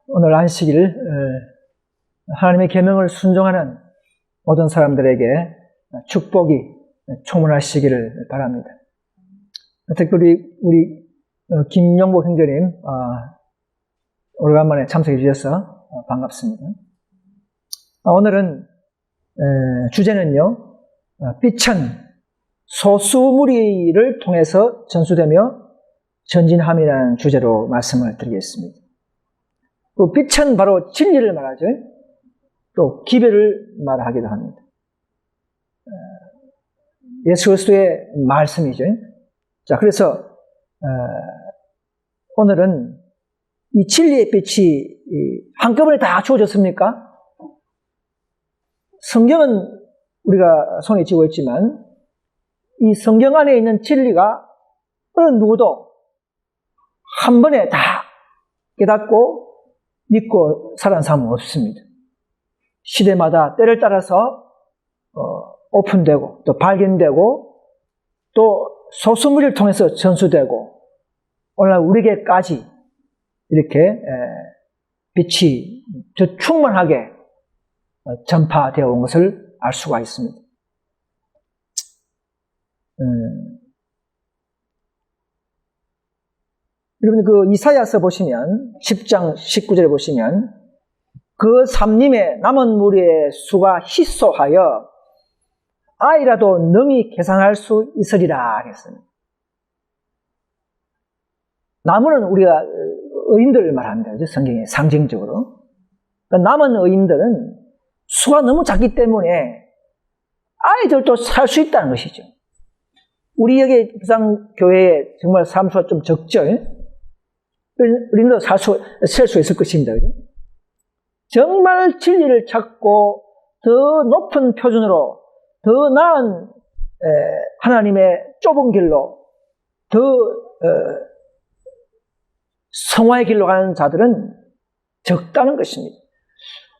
오늘 안식일 하나님의 계명을 순종하는 모든 사람들에게 축복이 충만하시기를 바랍니다. 특별히 우리 김영복 형제님 오래간만에 참석해 주셔서 반갑습니다. 오늘은 주제는요, 빛은 소수무리를 통해서 전수되며 전진함이라는 주제로 말씀을 드리겠습니다. 그 빛은 바로 진리를 말하죠. 또 기별을 말하기도 합니다. 예수 그리스도의 말씀이죠. 자, 그래서 오늘은 이 진리의 빛이 한꺼번에 다 주어졌습니까? 성경은 우리가 손에 쥐고 있지만 이 성경 안에 있는 진리가 어느 누구도 한 번에 다 깨닫고 믿고 살아가는 사람은 없습니다. 시대마다 때를 따라서 오픈되고 또 발견되고 또 소수무리를 통해서 전수되고 오늘날 우리에게까지 이렇게 빛이 더 충만하게 전파되어 온 것을 알 수가 있습니다. 여러분 그 이사야서 보시면 10장 19절에 보시면 그 삼림의 남은 무리의 수가 희소하여 아이라도 능히 계산할 수 있으리라 했습니다. 남은 우리가 의인들을 말합니다. 성경에 상징적으로. 그러니까 남은 의인들은 수가 너무 작기 때문에 아이들도 살 수 있다는 것이죠. 우리 여기 부산교회에 정말 사람 수가 좀 적죠. 우리도 셀 수 있을 것입니다. 그죠? 정말 진리를 찾고 더 높은 표준으로 더 나은 하나님의 좁은 길로 더 성화의 길로 가는 자들은 적다는 것입니다.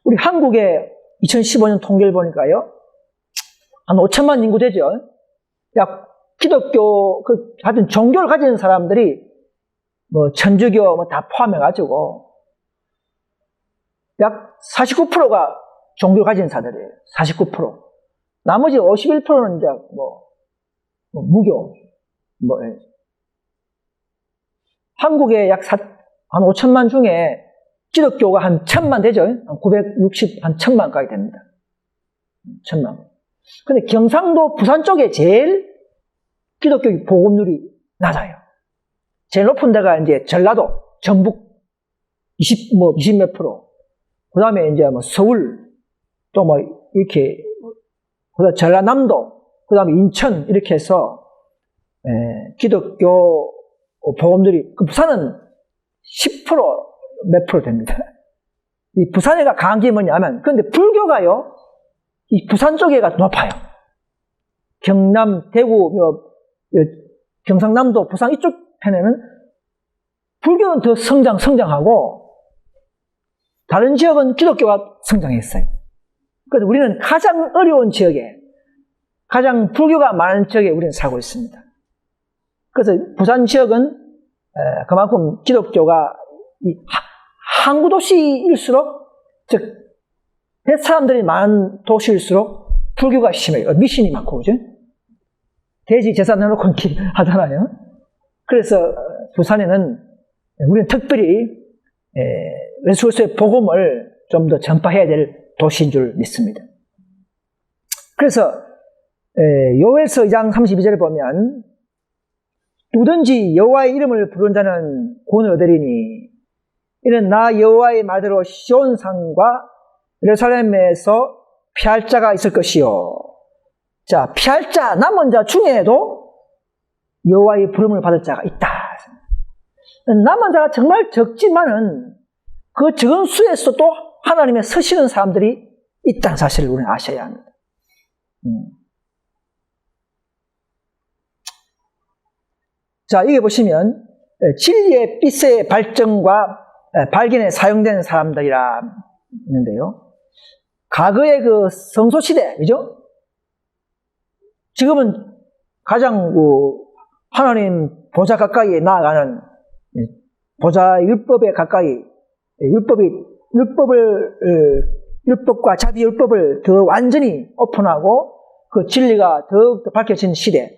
우리 한국의 2015년 통계를 보니까요, 한 5천만 인구 되죠. 약 기독교 하여튼 종교를 가진 사람들이 뭐 천주교 다 포함해가지고 약 49%가 종교를 가진 자들이에요. 49%. 나머지 51%는 이제 무교. 한국에 약 한 5천만 중에 기독교가 한 1,000만 되죠. 한 960, 한 1,000만까지 됩니다. 1,000만. 근데 경상도 부산 쪽에 제일 기독교 보급률이 낮아요. 제일 높은 데가 이제 전라도, 전북 20몇 프로. 그 다음에 이제 서울, 또 이렇게, 그 다음에 전라남도, 그 다음에 인천, 이렇게 해서, 기독교 보급률이, 부산은 10% 몇 프로 됩니다. 이 부산에가 강한 게 뭐냐면, 근데 불교가요, 이 부산 쪽에가 높아요. 경남, 대구, 경상남도, 부산 이쪽 편에는 불교는 더 성장하고 다른 지역은 기독교가 성장했어요. 그래서 우리는 가장 어려운 지역에, 가장 불교가 많은 지역에 우리는 살고 있습니다. 그래서 부산 지역은 그만큼 기독교가 항구 도시일수록, 즉 사람들이 많은 도시일수록 불교가 심해요. 미신이 많고, 그죠? 대지 재산 해놓고 하잖아요. 그래서 부산에는 우리는 특별히 예수 그리스도의 복음을 좀 더 전파해야 될 도시인 줄 믿습니다. 그래서 요엘서 2장 32절에 보면 누구든지 여호와의 이름을 부르는 자는 구원을 얻으리니 이는 나 여호와의 말대로 시온산과 예루살렘에서 피할 자가 있을 것이요. 자, 피할 자, 남은 자 중에도 여호와의 부름을 받을 자가 있다. 남은 자가 정말 적지만은 그 적은 수에서도 하나님의 서시는 사람들이 있다는 사실을 우리는 아셔야 합니다. 자, 여기 보시면 진리의 빛의 발전과 발견에 사용되는 사람들이라 있는데요. 과거의 그 성소시대, 그죠? 지금은 가장 하나님 보좌 가까이에 나아가는 보좌 율법에 가까이 율법과 자비율법을 더 완전히 오픈하고 그 진리가 더욱더 밝혀진 시대,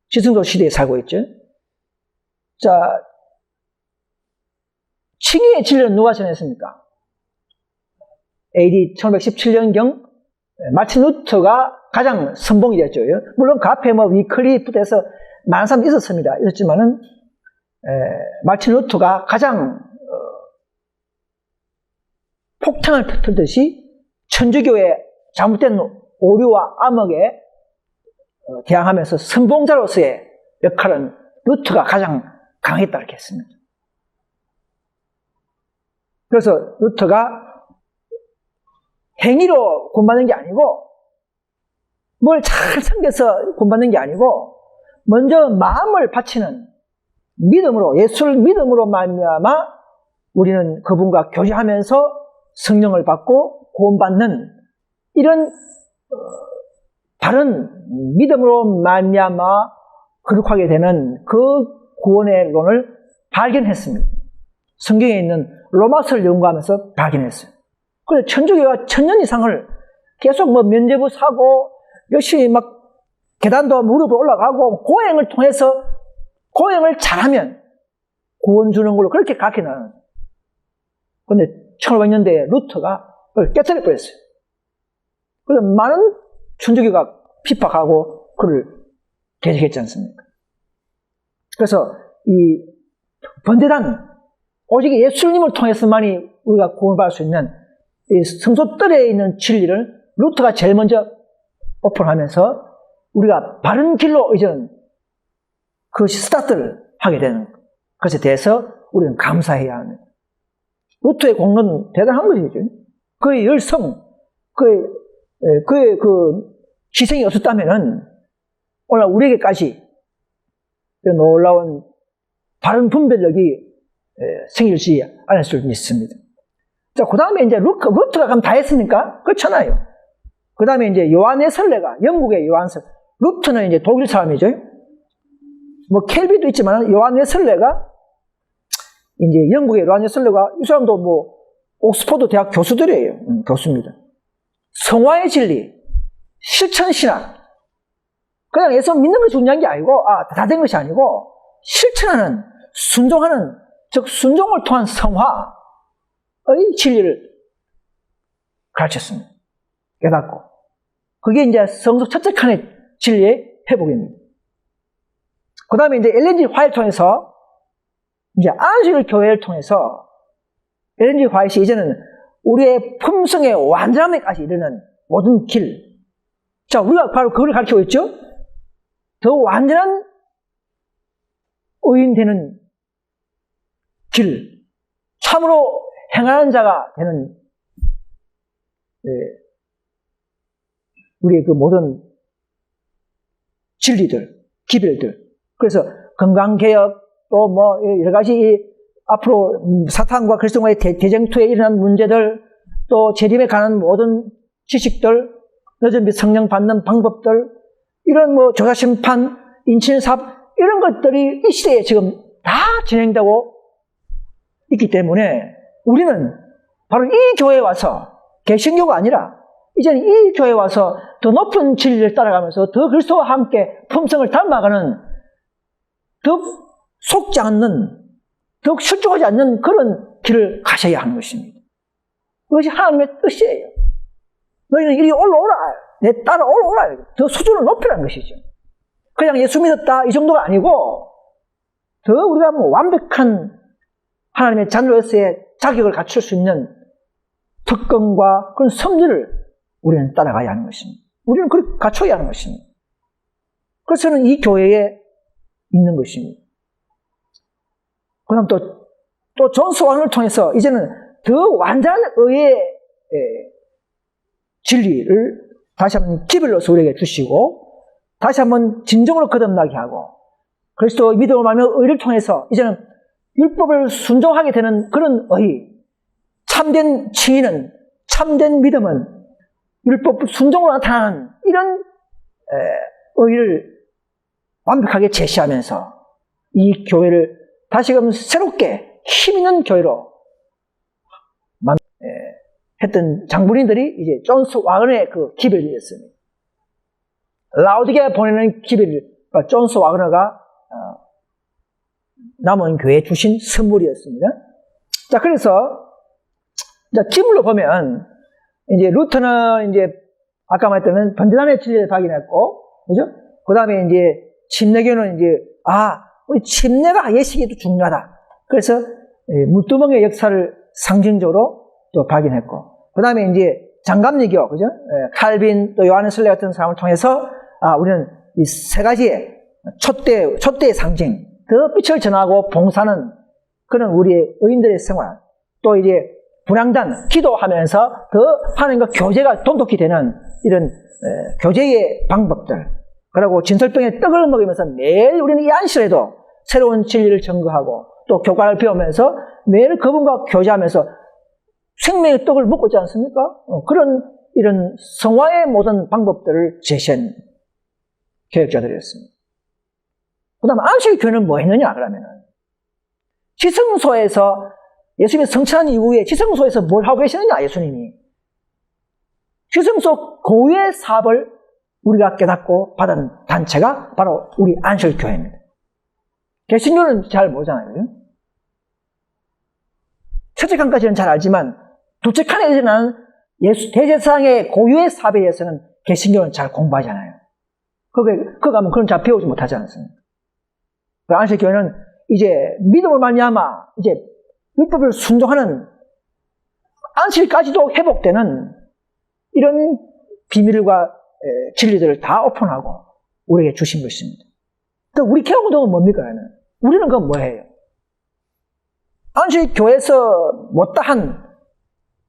지성도 시대에 살고 있죠. 자, 칭의의 진리는 누가 전했습니까? AD 1517년경 마틴 루터가 가장 선봉이 됐죠. 물론 그 앞에 위클리프에서 많은 사람이 있었지만은 마틴 루터가 가장 폭탄을 터뜨듯이 천주교의 잘못된 오류와 암흑에 대항하면서 선봉자로서의 역할은 루터가 가장 강했다 이렇게 했습니다. 그래서 루터가 행위로 구원받는 게 아니고 뭘 잘 섬겨서 구원받는 게 아니고 먼저 마음을 바치는 믿음으로, 예수를 믿음으로 말미암아 우리는 그분과 교제하면서 성령을 받고 구원받는 이런 바른 믿음으로 말미암아 거룩하게 되는 그 구원의 론을 발견했습니다. 성경에 있는 로마서를 연구하면서 발견했어요. 그래서 천주교가 1000년 이상을 계속 면죄부 사고 열심히 계단도 무릎으로 올라가고 고행을 통해서 고행을 잘하면 구원 주는 걸로 그렇게 가르쳐나는. 그런데 1500년대에 루터가 그걸 깨뜨려 버렸어요. 그래서 많은 천주교가 핍박하고 그를 계속했지 않습니까? 그래서 이 번제단, 오직 예수님을 통해서만이 우리가 구원받을 수 있는 이 성소뜰에 있는 진리를 루터가 제일 먼저 오픈하면서 우리가 바른 길로 이제는 그 스타트를 하게 되는 것에 대해서 우리는 감사해야 합니다. 루터의 공로는 대단한 것이죠. 그의 열성, 그의 그 희생이 없었다면은 오늘 우리에게까지 놀라운 바른 분별력이 생길지 않았을 수 있습니다. 자, 그 다음에 이제 루터가 그럼 다 했으니까 그렇잖아요. 그 다음에 이제 요한의 설례가, 영국의 요한설, 루터는 이제 독일 사람이죠. 켈비도 있지만 요한의 설례가 이제 영국의 요한의 설례가 이 사람도 옥스퍼드 대학 교수들이에요. 교수입니다. 성화의 진리, 실천신학. 그냥 예수 믿는 것이 중요한 게 아니고, 다 된 것이 아니고, 실천하는, 순종하는, 즉, 순종을 통한 성화의 진리를 가르쳤습니다. 깨닫고. 그게 이제 성서 첫째 칸의 진리의 회복입니다. 그 다음에 이제 엘렌 G 화이트를 통해서, 이제 안식일 교회를 통해서, 엘렌 G 화이트이 이제는 우리의 품성의 완전함에까지 이르는 모든 길. 자, 우리가 바로 그걸 가르치고 있죠? 더 완전한 의인 되는 길. 참으로 행하는 자가 되는, 우리의 그 모든 진리들, 기별들. 그래서 건강개혁, 또 여러 가지 앞으로 사탄과 그리스도와의 대쟁투에 일어난 문제들, 또 재림에 관한 모든 지식들, 늦은 및 성령 받는 방법들, 이런 조사심판, 인친삽, 이런 것들이 이 시대에 지금 다 진행되고 있기 때문에 우리는 바로 이 교회에 와서, 개신교가 아니라 이제는 이 교회에 와서 더 높은 진리를 따라가면서 더 그리스도와 함께 품성을 닮아가는, 더 속지 않는, 더 실족하지 않는 그런 길을 가셔야 하는 것입니다. 그것이 하나님의 뜻이에요. 너희는 이리 올라오라. 내 따라 올라오라. 더 수준을 높이라는 것이죠. 그냥 예수 믿었다 이 정도가 아니고 더 우리가 완벽한 하나님의 자녀로서의 자격을 갖출 수 있는 특권과 그런 성질을 우리는 따라가야 하는 것입니다. 우리는 그렇게 갖춰야 하는 것입니다. 그래서 저는 이 교회에 있는 것입니다. 그 다음 또 존 스완을 통해서 이제는 더 완전한 의의 진리를 다시 한번 기별로서 우리에게 주시고 다시 한번 진정으로 거듭나게 하고 그리스도 믿음을 말하며 의를 통해서 이제는 율법을 순종하게 되는 그런 의, 참된 칭의는, 참된 믿음은 율법 순종으로 나타나는 이런 의를 완벽하게 제시하면서 이 교회를 다시금 새롭게 힘 있는 교회로 했던 장본인들이 이제 존스 와그너의 그 기별이었습니다. 라오디게에 보내는 기별, 존스 와그너가 남은 교회에 주신 선물이었습니다. 자, 그래서 기물로 보면 이제 루터는 이제 아까 말했던 번제단의 진리를 발견했고, 그죠? 그 다음에 이제 침례교는 이제 우리 침례가 예식에도 중요하다. 그래서 물두멍의 역사를 상징적으로 또 발견했고, 그 다음에 이제 장갑리교, 그죠? 칼빈 또 요하네 슬레 같은 사람을 통해서 우리는 이 세 가지의 촛대의 상징, 더 빛을 전하고 봉사는 그런 우리의 의인들의 생활, 또 이제 분향단, 기도하면서 더 하나님과 교제가 돈독히 되는 이런 교제의 방법들, 그리고 진설병에 떡을 먹으면서 매일 우리는 이 안식일에도 새로운 진리를 증거하고 또 교과를 배우면서 매일 그분과 교제하면서 생명의 떡을 먹고 있지 않습니까? 그런 이런 성화의 모든 방법들을 제시한 교역자들이었습니다. 그 다음 안식일 교회는 뭐 했느냐 그러면은 지성소에서 예수님이 성취한 이후에 지성소에서 뭘 하고 계시느냐 예수님이 지성소 고유의 사업을 우리가 깨닫고 받은 단체가 바로 우리 안식일 교회입니다. 개신교는 잘 모르잖아요. 첫째 칸까지는 잘 알지만 둘째 칸에 일어나는 대제사장의 고유의 사업에 의해서는 개신교는 잘 공부하잖아요. 거기 가면 그런 잘 배우지 못하지 않습니까? 안식일 교회는 이제 믿음을 말미암아 이제 율법을 순종하는 안식일까지도 회복되는 이런 비밀과 진리들을 다 오픈하고 우리에게 주신 것입니다. 그러니까 우리 개혁운동은 뭡니까? 우리는 그건 뭐예요? 안식일 교회에서 못다한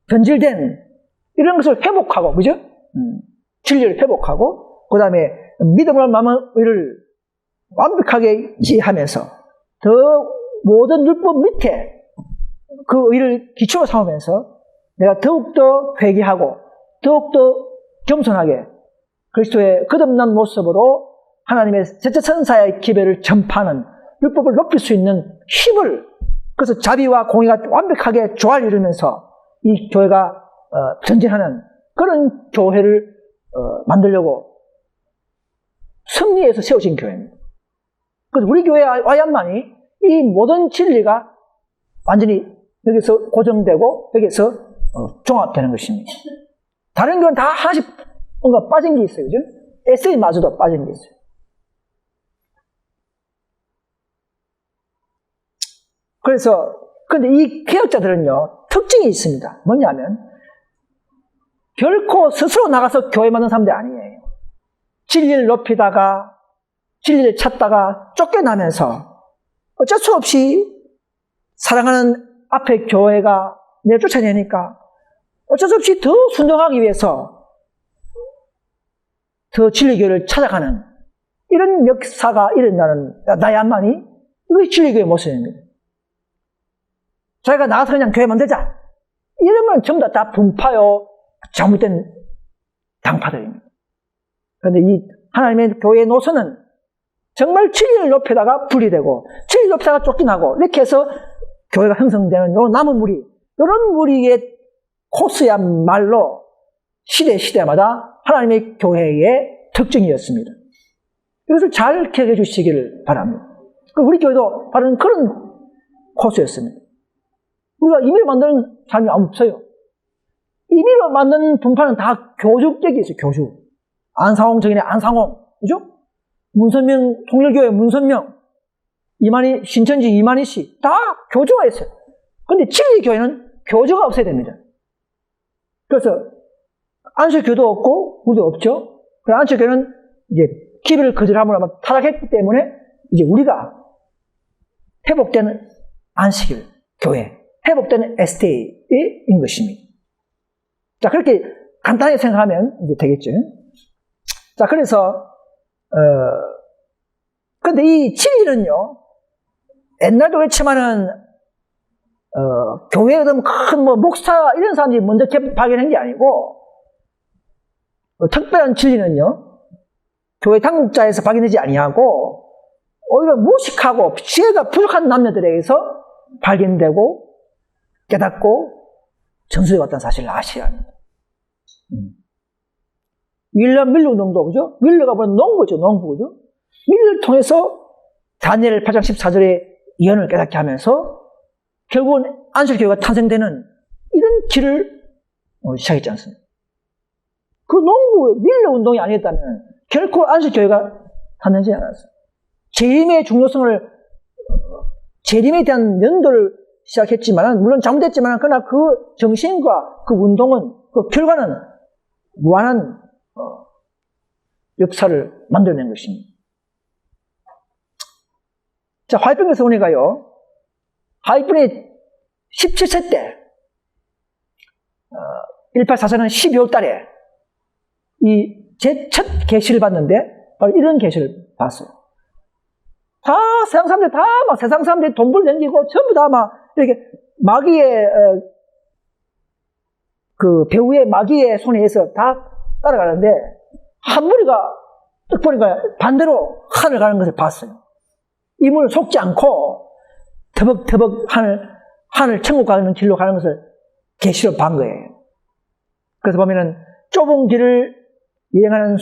변질된 이런 것을 회복하고, 그죠? 진리를 회복하고, 그 다음에 믿음을 말미암아 의를 완벽하게 지하면서 더 모든 율법 밑에 그 의를 기초로 삼으면서 내가 더욱더 회개하고 더욱더 겸손하게 그리스도의 거듭난 모습으로 하나님의 제자 천사의 기별을 전파하는 율법을 높일 수 있는 힘을, 그래서 자비와 공의가 완벽하게 조화를 이루면서 이 교회가 전진하는 그런 교회를 만들려고 승리해서 세워진 교회입니다. 그래서 우리 교회에 와야만이 이 모든 진리가 완전히 여기서 고정되고 여기서 종합되는 것입니다. 다른 건 다 하나씩 뭔가 빠진 게 있어요. 그죠? 에세이마저도 빠진 게 있어요. 그래서 근데 이 개혁자들은요 특징이 있습니다. 뭐냐면 결코 스스로 나가서 교회 만든 사람들이 아니에요. 진리를 높이다가 진리를 찾다가 쫓겨나면서 어쩔 수 없이 사랑하는 앞에 교회가 내쫓아내니까 어쩔 수 없이 더 순종하기 위해서 더 진리교회를 찾아가는 이런 역사가 일어나는 나야만이 이것이 진리교회의 모습입니다. 저희가 나가서 그냥 교회 만들자 이러면 전부 다 분파요 잘못된 당파들입니다. 그런데 이 하나님의 교회의 노선은 정말 진리를 높이다가 분리되고 진리를 높이다가 쫓겨나고 이렇게 해서 교회가 형성되는 요 남은 무리, 이런 무리의 코스야말로 시대마다 하나님의 교회의 특징이었습니다. 이것을 잘 기억해 주시기를 바랍니다. 우리 교회도 바로 그런 코스였습니다. 우리가 임의로 만드는 사람이 없어요. 임의로 만드는 분파는 다 교주격이 있어요. 교주. 안상홍 정인의 안상홍, 그죠? 문선명 통일교회 문선명, 이만희 신천지 이만희 씨 다 교주가 있어요. 그런데 진리교회는 교주가 없어야 됩니다. 그래서 안식교도 없고 우리도 없죠. 그래서 안식교는 이제 기별을 거절함으로 타락했기 때문에 이제 우리가 회복되는 안식일 교회, 회복되는 STA인 것입니다. 자, 그렇게 간단히 생각하면 이제 되겠죠. 자, 그래서 근데 이 진리는요, 옛날도 그렇지만은 교회에 큰 목사 이런 사람들이 먼저 발견한 게 아니고 특별한 진리는요 교회 당국자에서 발견되지 아니하고 오히려 무식하고 지혜가 부족한 남녀들에게서 발견되고 깨닫고 전수해 왔다는 사실을 아셔야 합니다. 윌리엄 밀러 운동도, 그죠? 밀러가 뭐냐, 농부죠, 농부, 그죠? 밀러를 통해서 다니엘 8장 14절의 예언을 깨닫게 하면서 결국은 안식교회가 탄생되는 이런 길을 시작했지 않습니까? 그 농부 밀러 운동이 아니었다면 결코 안식교회가 탄생되지 않았어요. 재림의 중요성을, 재림에 대한 연도를 시작했지만, 물론 잘못됐지만, 그러나 그 정신과 그 운동은, 그 결과는 무한한 역사를 만들어낸 것입니다. 자, 화이트병에서 보니까요, 화이트병이 17세 때, 1844년 12월 달에, 제 첫 계시를 봤는데, 바로 이런 계시를 봤어요. 다, 세상 사람들 세상 사람들이 돈 벌 댕기고, 전부 다 이렇게, 마귀의, 그 배우의 마귀의 손에 의해서 다 따라가는데, 한 무리가 딱 보니까 반대로 하늘 가는 것을 봤어요. 이물을 속지 않고 터벅터벅 하늘 천국 가는 길로 가는 것을 계시로 본 거예요. 그래서 보면은 좁은 길을 여행하는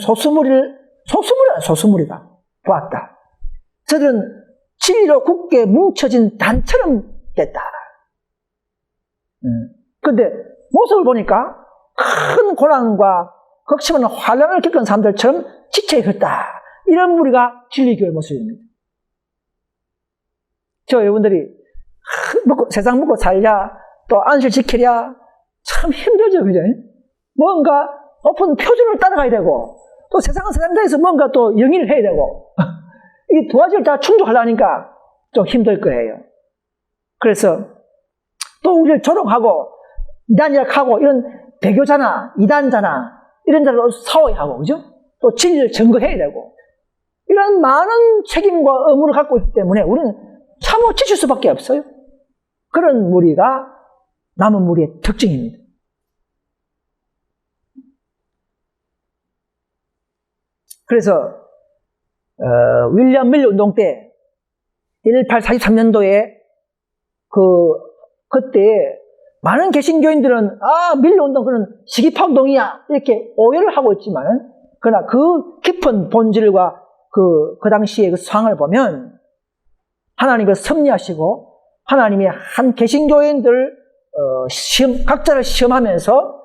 소수무리가 보았다. 저들은 진리로 굳게 뭉쳐진 단처럼 됐다. 근데 모습을 보니까 큰 고난과 극심한 환난을 겪은 사람들처럼 지쳐있었다. 이런 무리가 진리교회 모습입니다. 저 여러분들이 세상 먹고 살랴, 또 안식 지키랴, 참 힘들죠, 그죠? 뭔가 높은 표준을 따라가야 되고, 또 세상 사람들에서 뭔가 또 영위를 해야 되고, 이 두 가지를 다 충족하려니까 좀 힘들 거예요. 그래서 또 우리를 조롱하고, 이단이라고 이런 배교자나 이단자나 이런 자로 싸워야 하고, 그죠? 또 진리를 증거해야 되고, 이런 많은 책임과 의무를 갖고 있기 때문에 우리는 참어 지칠 수밖에 없어요. 그런 무리가 남은 무리의 특징입니다. 그래서 윌리엄 밀러 운동 때 1843년도에 그때 많은 개신교인들은 밀러 운동 그는 시기파 운동이야 이렇게 오해를 하고 있지만, 그러나 그 깊은 본질과 그 당시의 그 상황을 보면 하나님이 섭리하시고 하나님이 한 개신교인들 각자를 시험하면서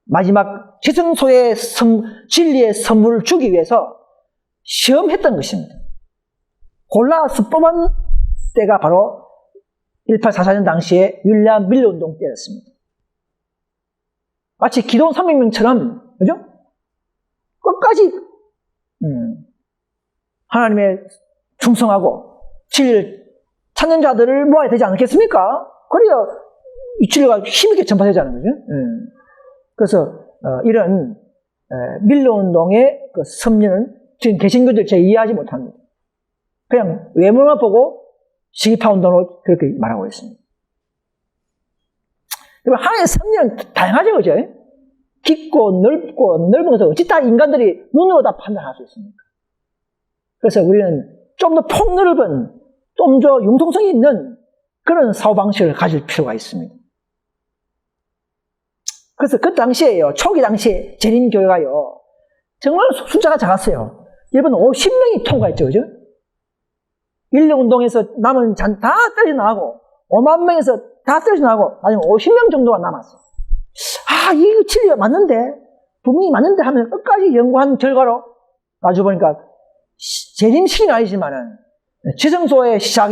마지막 지성소의 진리의 선물을 주기 위해서 시험했던 것입니다. 골라서 뽑은 때가 바로 1844년 당시에 윌리엄 밀러 운동 때였습니다. 마치 기도원 300명처럼, 그죠? 끝까지 하나님의 충성하고 진리를 찾는 자들을 모아야 되지 않겠습니까? 그래야 이 진리가 힘있게 전파되잖아요, 그죠? 그래서 이런 밀러 운동의 그 섭리는 지금 개신교들 제 이해하지 못합니다. 그냥 외모만 보고 시기파 운동으로 그렇게 말하고 있습니다. 하나님의 섭리는 다양하죠, 그죠? 깊고 넓고 넓은 것을 어찌 다 인간들이 눈으로 다 판단할 수 있습니까? 그래서 우리는 좀 더 폭넓은, 좀 더 융통성이 있는 그런 사고방식을 가질 필요가 있습니다. 그래서 그 당시에요, 초기 당시에 재림교회가요, 정말 숫자가 작았어요. 여러분 50명이 통과했죠, 그죠? 인력운동에서 남은 다 떨어져 나가고, 5만 명에서 다 떨어져 나가고, 나중에 50명 정도가 남았어요. 이 진리가 맞는데, 분명히 맞는데 하면 끝까지 연구한 결과로, 나중에 보니까, 재림 시기는 아니지만은, 지성소의 시작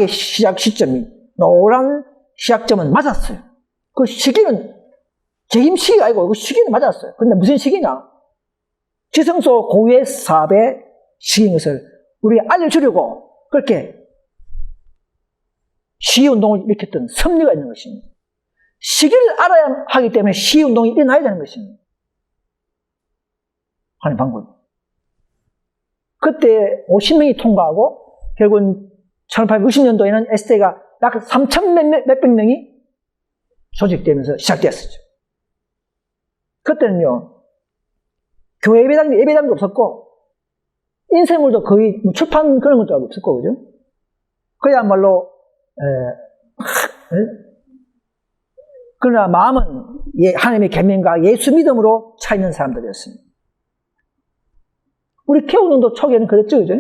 시점이, 노란 시작점은 맞았어요. 그 시기는, 재림 시기가 아니고, 그 시기는 맞았어요. 근데 무슨 시기냐? 지성소 고유의 사업의 시기인 것을 우리가 알려주려고, 그렇게 시위운동을 일으켰던 섭리가 있는 것입니다. 시기를 알아야 하기 때문에 시위운동이 일어나야 되는 것입니다. 하는 방법. 그때 50명이 통과하고 결국은 1860년도에는 SD가 약 3천 몇백 명이 조직되면서 시작되었었죠. 그때는요, 교회 예배당도 없었고 인쇄물도 거의 출판 그런 것도 없었고, 그죠? 그야말로 그러나 마음은 하나님의 계명과 예수 믿음으로 차 있는 사람들이었습니다. 우리 개운동도 초기에는 그랬죠, 그죠?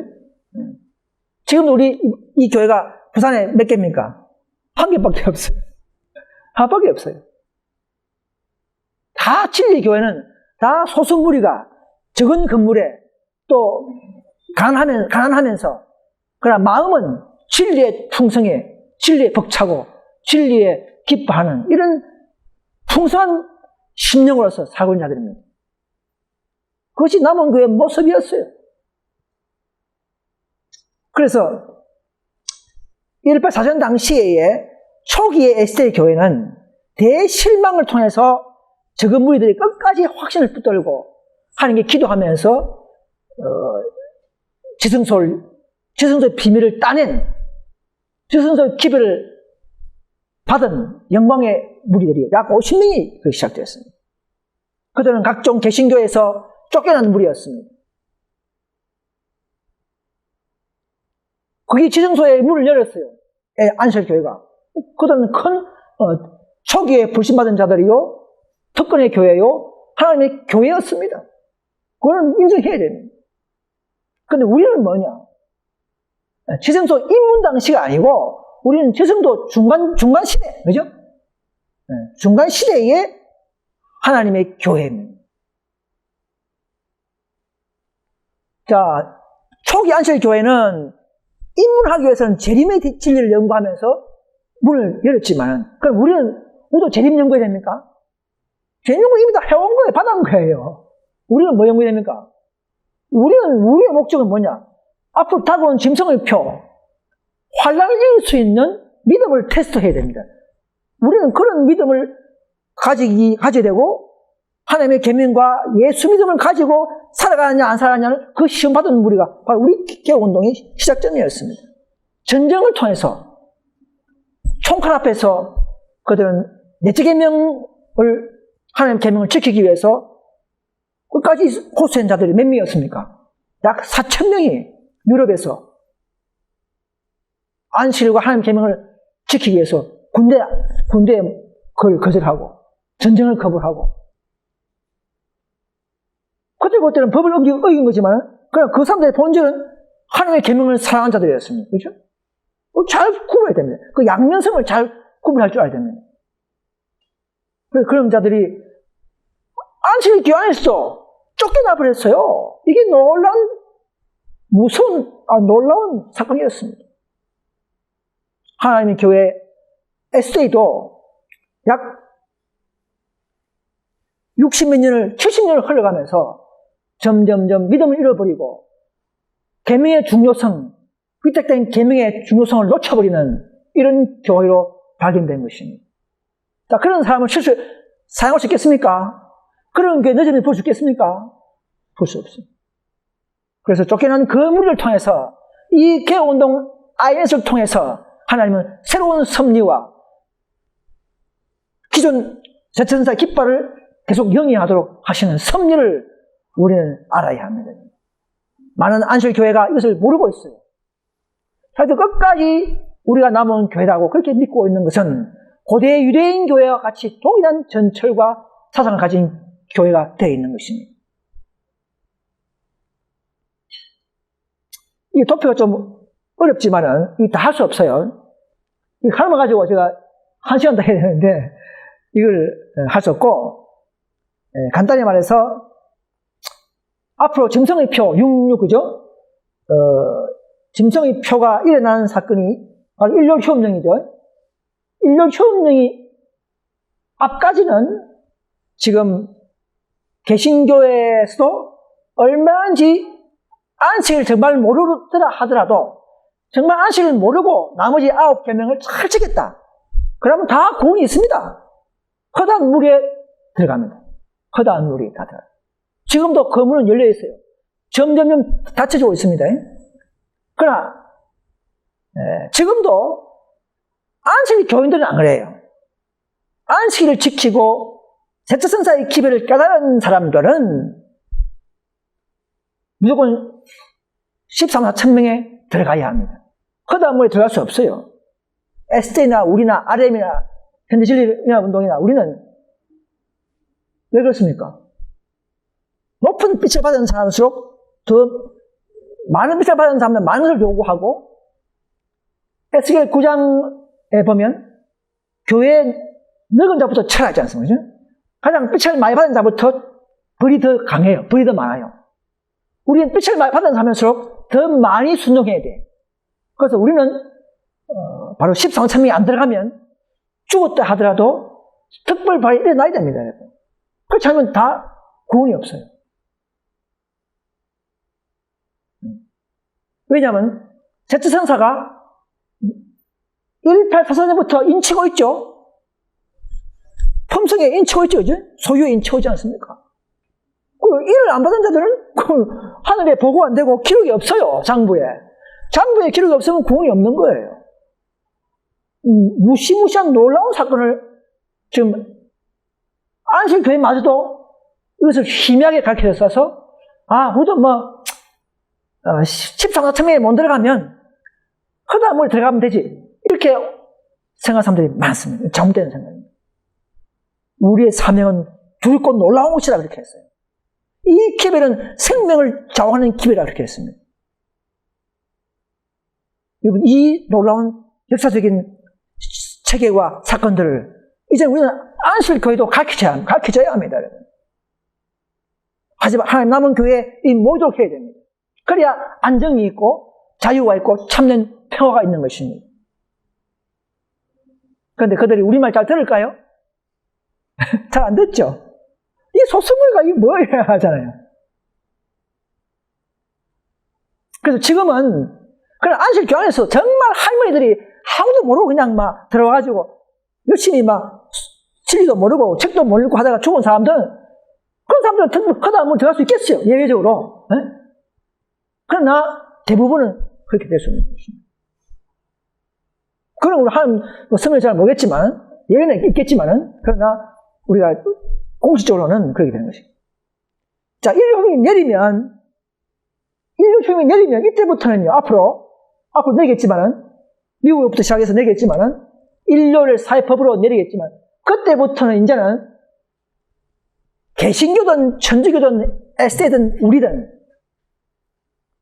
지금도 우리 이 교회가 부산에 몇 개입니까? 한 개밖에 없어요. 하나밖에 없어요. 다 진리 교회는 다 소수무리가 적은 건물에 또 가난하면서 그러나 마음은 진리에 풍성해, 진리에 벅차고 진리에 기뻐하는 이런 풍성한 심령으로서 살고 있는 자들입니다. 그것이 남은 교회의 모습이었어요. 그래서 184년 당시에 초기의 에스겔 교회는 대실망을 통해서 적은 무리들이 끝까지 확신을 붙들고 하나님께 기도하면서 지성소의 비밀을 따낸 지성소의 기별을 받은 영광의 무리들이 약 50명이 시작되었습니다. 그들은 각종 개신교에서 쫓겨난 무리였습니다. 그게 지성소의 문을 열었어요. 안식교회가. 그들은 큰 초기에 불신받은 자들이요, 특권의 교회요, 하나님의 교회였습니다. 그거는 인정해야 됩니다. 근데 우리는 뭐냐? 지성소 입문 당시가 아니고 우리는 지성소 중간 시대, 그죠? 중간 시대의 하나님의 교회입니다. 자, 초기 안식교회는 입문하기 위해서는 재림의 진리를 연구하면서 문을 열었지만, 그럼 우리도 재림 연구해야 됩니까? 재림 연구 이미 다 해온 거예요. 받아온 거예요. 우리는 뭐 연구해야 됩니까? 우리의 목적은 뭐냐? 앞으로 다가온 짐승의 표, 환란을 이길 수 있는 믿음을 테스트해야 됩니다. 우리는 그런 믿음을 가져야 되고, 하나님의 계명과 예수 믿음을 가지고 살아가느냐 안 살아가느냐는 그 시험 받은 무리가 바로 우리 개혁운동의 시작점이었습니다. 전쟁을 통해서 총칼 앞에서 그들은 넷째 계명을, 하나님의 계명을 지키기 위해서 끝까지 고수한 자들이 몇 명이었습니까? 약 4,000명이 유럽에서 안식일과 하나님의 계명을 지키기 위해서 군대에 그걸 거절하고 전쟁을 거부하고, 그때는 법을 어긴 거지만 그냥 그 사람들의 본질은 하나님의 계명을 사랑한 자들이었습니다. 그렇죠? 잘 구분해야 됩니다. 그 양면성을 잘 구분할 줄 알아야 됩니다. 그런 자들이 안식일 교환에서 쫓겨나 버렸어요. 이게 놀라운 사건이었습니다. 하나님의 교회 SD도 약 60몇 년을, 70년을 흘러가면서 점점점 믿음을 잃어버리고 계명의 중요성, 위탁된 계명의 중요성을 놓쳐버리는 이런 교회로 발견된 것입니다. 자, 그런 사람을 사용할 수 있겠습니까? 그런 교회 여전히 볼 수 있겠습니까? 볼 수 없습니다. 그래서 쫓겨난 그 무리를 통해서 이 개혁운동 IS를 통해서 하나님은 새로운 섭리와 기존 제천사 깃발을 계속 영위하도록 하시는 섭리를 우리는 알아야 합니다. 많은 안식교회가 이것을 모르고 있어요. 하여튼 끝까지 우리가 남은 교회라고 그렇게 믿고 있는 것은 고대 유대인 교회와 같이 동일한 전철과 사상을 가진 교회가 되어 있는 것입니다. 이 도표가 좀 어렵지만은 다 할 수 없어요. 이 하나만 가지고 제가 1시간 더 해야 되는데 이걸 할 수 없고, 간단히 말해서 앞으로 짐승의 표 66, 그죠? 짐승의 표가 일어나는 사건이 바로 일요휴업령이죠. 일요휴업령이 앞까지는 지금 개신교에서도 얼마인지 안식을 정말 모르더라 하더라도 정말 안식을 모르고 나머지 9계명을 잘 지켰다. 그러면 다 구원이 있습니다. 허다한 무리에 들어갑니다. 허다한 무리에 다 들어갑니다. 지금도 그 문은 열려 있어요. 점점점 닫혀지고 있습니다. 그러나 지금도 안식일 교인들은 안 그래요. 안식일을 지키고 제천사의 기별을 깨달은 사람들은 무조건 13, 4천 명에 들어가야 합니다. 허다한 물에 들어갈 수 없어요. SD나 우리나 RM이나 현대진리운동이나 우리는 왜 그렇습니까? 높은 빛을 받은 사람일수록 더 많은 빛을 받은 사람은 많은 것을 요구하고, 에스겔 9장에 보면 교회의 늙은 자부터 철하지 않습니까? 가장 빛을 많이 받은 자부터 불이 더 강해요. 불이 더 많아요. 우리는 빛을 많이 받은 사람일수록 더 많이 순종해야 돼. 그래서 우리는 바로 13천명이 안 들어가면 죽었다 하더라도 특별발이 일어나야 됩니다. 여러분. 그렇지 않으면 다 구원이 없어요. 왜냐하면 제트선사가 1844년부터 인치고 있죠. 품성에 인치고 있죠. 그죠? 소유에 인치고 있지 않습니까? 그리고 일을 안 받은 자들은 하늘에 보고 안 되고 기록이 없어요. 장부에. 장부에 기록이 없으면 구원이 없는 거예요. 무시무시한 놀라운 사건을 지금 안식교회마저도 이것을 희미하게 가르쳐줘서, 우리도 13,4천명에 못 들어가면 허다물에 들어가면 되지. 이렇게 생각하는 사람들이 많습니다. 잘못된 생각입니다. 우리의 사명은 두렵고 놀라운 것이라 그렇게 했어요. 이 기별은 생명을 좌우하는 기별이라 그렇게 했습니다. 여러분, 이 놀라운 역사적인 체계와 사건들을 이제 우리는 안식교회도 가르쳐줘야 합니다. 여러분. 하지만 하나님 남은 교회에 이 모이도록 해야 됩니다. 그래야 안정이 있고 자유가 있고 참된 평화가 있는 것입니다. 그런데 그들이 우리말 잘 들을까요? 잘 안 듣죠? 이 소스물가 이게 뭐야 하잖아요. 그래서 지금은 그런 안식교 안에서 정말 할머니들이 아무도 모르고 그냥 막 들어와가지고 열심히 막 진리도 모르고 책도 모르고 하다가 죽은 사람들은, 그런 사람들은 커다 한번 들어갈 수 있겠어요. 예외적으로. 네? 그러나 대부분은 그렇게 될 수 있는 것입니다. 그럼 우리 한 성을 잘 모르겠지만, 예외는 있겠지만은, 그러나 우리가 공식적으로는 그렇게 되는 것입니다. 자, 인류혁명이 내리면 이때부터는요, 앞으로 내리겠지만은, 미국부터 시작해서 내리겠지만은, 인류를 사회법으로 내리겠지만, 그때부터는 이제는 개신교든 천주교든 에스테든 우리든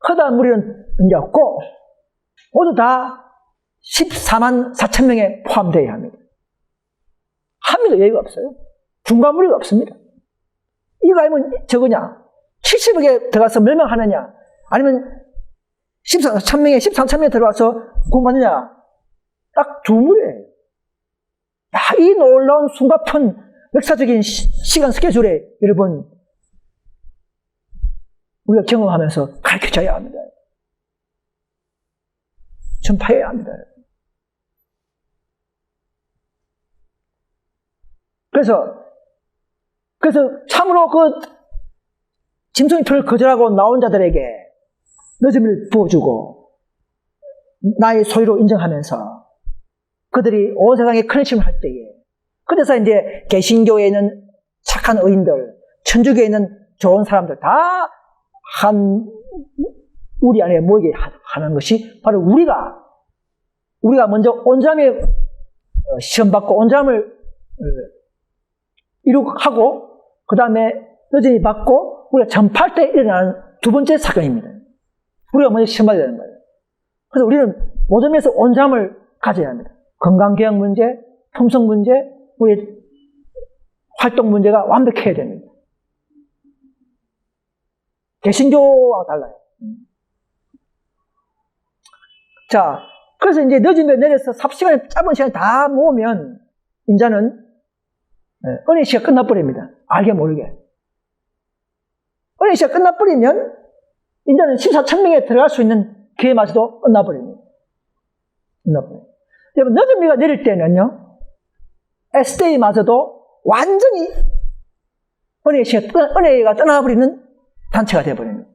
허다한 무리는 이제 없고 모두 다 14만 4천 명에 포함되어야 합니다. 합니다. 여유가 없어요. 중간 무리가 없습니다. 이거 아니면 저거냐? 70억에 들어가서 멸망하느냐? 아니면 14천 명에 13천 명에 들어와서 구원받느냐? 딱 두 무리예요. 이 놀라운 숨가쁜 역사적인 시간 스케줄에 여러분 우리가 경험하면서 가르쳐줘야 합니다. 전파해야 합니다. 그래서 참으로 짐승의 표를 거절하고 나온 자들에게 늦음을 부어주고 나의 소유로 인정하면서 그들이 온 세상에 큰 힘을 할 때에, 그래서 이제 개신교에는 착한 의인들, 천주교에는 좋은 사람들 다 한 우리 안에 모이게 하는 것이 바로 우리가 먼저 온전함에 시험받고 온전함을 이룩하고 그 다음에 여전히 받고 우리가 전파할 때 일어나는 두 번째 사건입니다. 우리가 먼저 시험받아야 되는 거예요. 그래서 우리는 모든 면에서 온전함을 가져야 합니다. 건강개혁 문제, 품성 문제, 우리의 활동 문제가 완벽해야 됩니다. 개신교와 달라요. 자, 그래서 이제 늦으면 내려서 삽시간에 짧은 시간에 다 모으면 이제는 은혜 시가 끝나버립니다. 알게 모르게. 은혜 시가 끝나버리면 이제는 14,000명에 들어갈 수 있는 기회마저도 끝나버립니다. 여러분, 늦은 비가 내릴 때는요, SDA마저도 완전히 은혜가 떠나버리는 단체가 되어버립니다.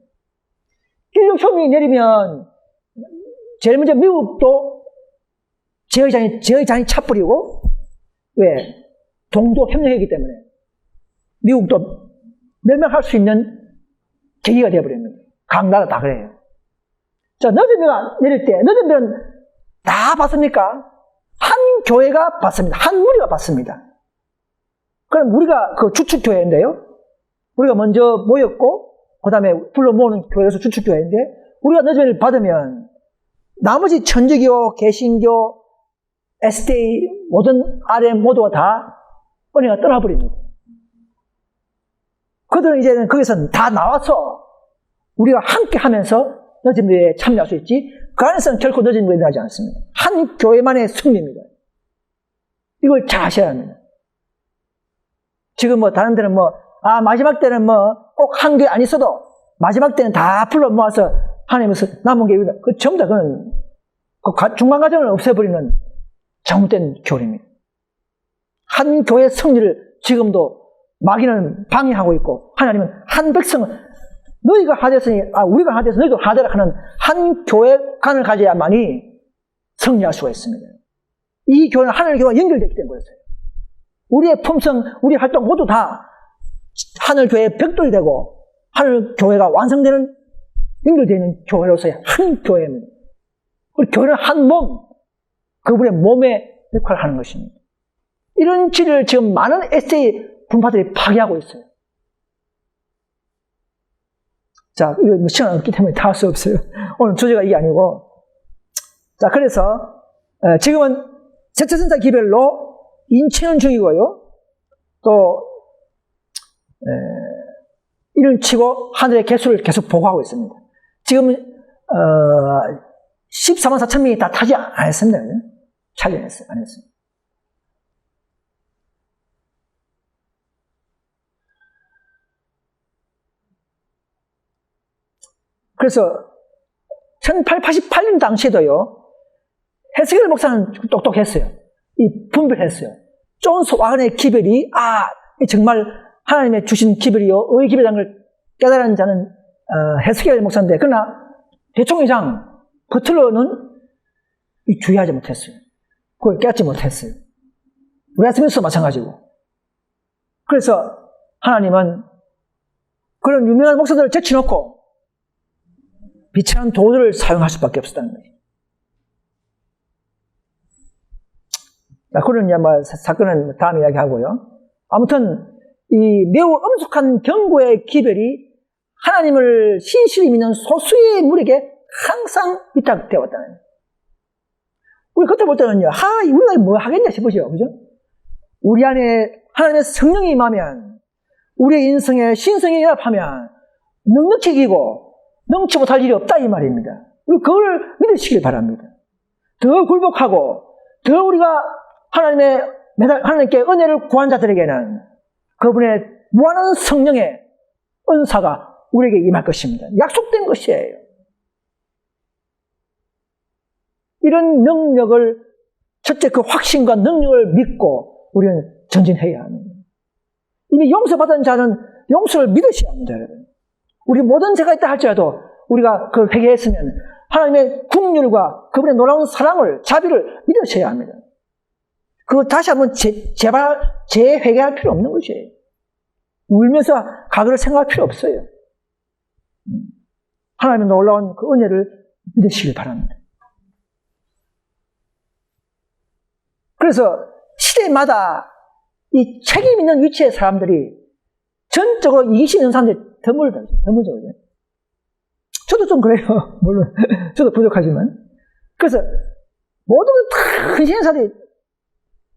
인류혁명이 내리면 제일 먼저 미국도 제의 잔이 차버리고, 왜? 동도 협력이기 때문에 미국도 멸망할 수 있는 계기가 되어버립니다. 각 나라 다 그래요. 자, 늦은 비가 내릴 때, 늦은 비는 다 봤습니까? 한 교회가 받습니다. 한 무리가 받습니다. 그럼 우리가 그 주축교회인데요. 우리가 먼저 모였고 그 다음에 불러 모으는 교회에서 주축교회인데 우리가 너희를 받으면 나머지 천주교, 개신교, SDA 모든 RM 모두가 다 은혜가 떠나버립니다. 그들은 이제는 거기서 다 나와서 우리가 함께 하면서 늦은 예배에 참여할 수 있지 그 안에서는 결코 늦은 예배에 일어나지 않습니다. 한 교회만의 승리입니다. 이걸 잘 아셔야 합니다. 지금 뭐 다른 데는 마지막 때는 꼭 한 교회 안 있어도 마지막 때는 다 불러 모아서 하나님께서 남은 교회 그 전부 다 그건 중간 과정을 없애버리는 잘못된 교리입니다. 한 교회의 승리를 지금도 마귀는 방해하고 있고 하나님은 한 백성을 너희가 하되었으니 우리가 하되어서 너희도 하되라 하는 한 교회 간을 가져야만이 승리할 수가 있습니다. 이 교회는 하늘 교회와 연결되기 때문에 그렇어요. 우리의 품성, 우리 활동 모두 다 하늘 교회의 벽돌이 되고 하늘 교회가 완성되는 연결되어 있는 교회로서의 한 교회입니다. 우리 교회는 한 몸, 그분의 몸의 역할을 하는 것입니다. 이런 질을 지금 많은 SA 분파들이 파괴하고 있어요. 자, 이거 시간 없기 때문에 다 할 수 없어요. 오늘 주제가 이게 아니고. 자, 그래서 지금은 세차선자 기별로 인치는 중이고요. 또 이를 치고 하늘의 개수를 계속 보고하고 있습니다. 지금 14만 4천 명이 다 타지 안 했습니다. 차지 안 했어요. 그래서 1888년 당시에도요. 헤스겔 목사는 똑똑했어요. 이 분별했어요. 존스 와그너의 기별이 정말 하나님의 주신 기별이요 의의 기별이라는 걸 깨달은 자는 헤스겔 목사인데 그러나 대총회장 버틀러는 주의하지 못했어요. 그걸 깨닫지 못했어요. 웨스민스터도 마찬가지고. 그래서 하나님은 그런 유명한 목사들을 제쳐놓고 비천한 도들을 사용할 수밖에 없었다는 거예요. 자, 그런 사건은 다음 이야기하고요. 아무튼 이 매우 엄숙한 경고의 기별이 하나님을 신실히 믿는 소수의 무리에게 항상 위탁되어 왔다는 거예요. 우리 그때 볼 때는요, 우리가 뭐 하겠냐 싶으시죠, 그죠? 우리 안에 하나님의 성령이 임하면, 우리의 인성에 신성이 연합하면 넉넉히 이기고 넘치 못할 일이 없다 이 말입니다. 우리 그걸 믿으시길 바랍니다. 더 굴복하고 더 우리가 하나님께 은혜를 구한 자들에게는 그분의 무한한 성령의 은사가 우리에게 임할 것입니다. 약속된 것이에요. 이런 능력을 첫째 그 확신과 능력을 믿고 우리는 전진해야 합니다. 이미 용서받은 자는 용서를 믿으셔야 합니다, 여러분. 우리 모든 죄가 있다 할지라도 우리가 그걸 회개했으면 하나님의 긍휼과 그분의 놀라운 사랑을, 자비를 믿으셔야 합니다. 그거 다시 한번 재회개할 필요 없는 것이에요. 울면서 가도를 생각할 필요 없어요. 하나님의 놀라운 그 은혜를 믿으시길 바랍니다. 그래서 시대마다 이 책임 있는 위치의 사람들이 전적으로 이기심 있는 사람들이 드물죠. 저도 좀 그래요. 물론 저도 부족하지만. 그래서 모든 다 헌신한 자들이